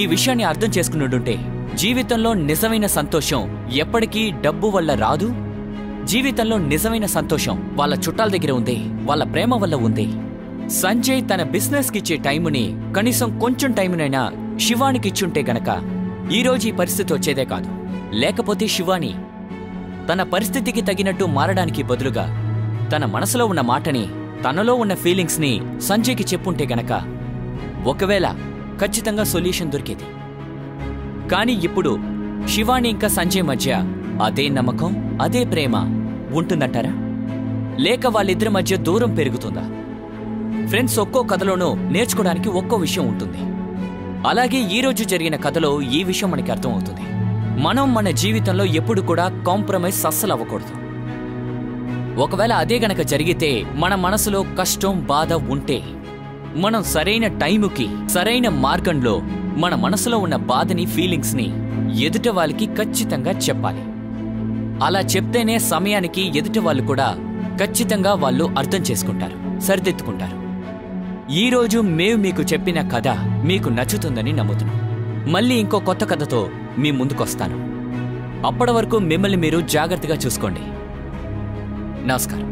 [SPEAKER 4] ఈ విషయాన్ని అర్థం చేసుకునుండుంటే జీవితంలో నిజమైన సంతోషం ఎప్పటికీ డబ్బు వల్ల రాదు. జీవితంలో నిజమైన సంతోషం వాళ్ళ చుట్టాల దగ్గర ఉంది, వాళ్ళ ప్రేమ వల్ల ఉంది. సంజయ్ తన బిజినెస్కి ఇచ్చే టైముని కనీసం కొంచెం టైమునైనా శివానికి ఇచ్చుంటే గనక ఈరోజు ఈ పరిస్థితి వచ్చేదే కాదు. లేకపోతే శివాని తన పరిస్థితికి తగినట్టు మారడానికి బదులుగా తన మనసులో ఉన్న మాటని, తనలో ఉన్న ఫీలింగ్స్ని సంజయ్కి చెప్పుంటే గనక ఒకవేళ ఖచ్చితంగా సొల్యూషన్ దొరికేది. కానీ ఇప్పుడు శివాని ఇంకా సంజయ్ మధ్య అదే నమ్మకం, అదే ప్రేమ ఉంటుందంటారా? లేక వాళ్ళిద్దరి మధ్య దూరం పెరుగుతుందా? ఫ్రెండ్స్, ఒక్కో కథలోనూ నేర్చుకోవడానికి ఒక్కో విషయం ఉంటుంది. అలాగే ఈరోజు జరిగిన కథలో ఈ విషయం మనకి అర్థమవుతుంది. మనం మన జీవితంలో ఎప్పుడు కూడా కాంప్రమైజ్ అస్సలు అవ్వకూడదు. ఒకవేళ అదే గనక జరిగితే, మన మనసులో కష్టం, బాధ ఉంటే మనం సరైన టైముకి సరైన మార్గంలో మన మనసులో ఉన్న బాధని, ఫీలింగ్స్ని ఎదుట వాళ్ళకి ఖచ్చితంగా చెప్పాలి. అలా చెప్తేనే సమయానికి ఎదుట వాళ్ళు కూడా ఖచ్చితంగా వాళ్ళు అర్థం చేసుకుంటారు, సరిదిద్దుకుంటారు. ఈరోజు మేము మీకు చెప్పిన కథ మీకు నచ్చుతుందని నమ్ముతున్నాం. మళ్ళీ ఇంకో కొత్త కథతో మీ ముందుకొస్తాను. అప్పటి వరకు మిమ్మల్ని మీరు జాగ్రత్తగా చూసుకోండి. నమస్కారం.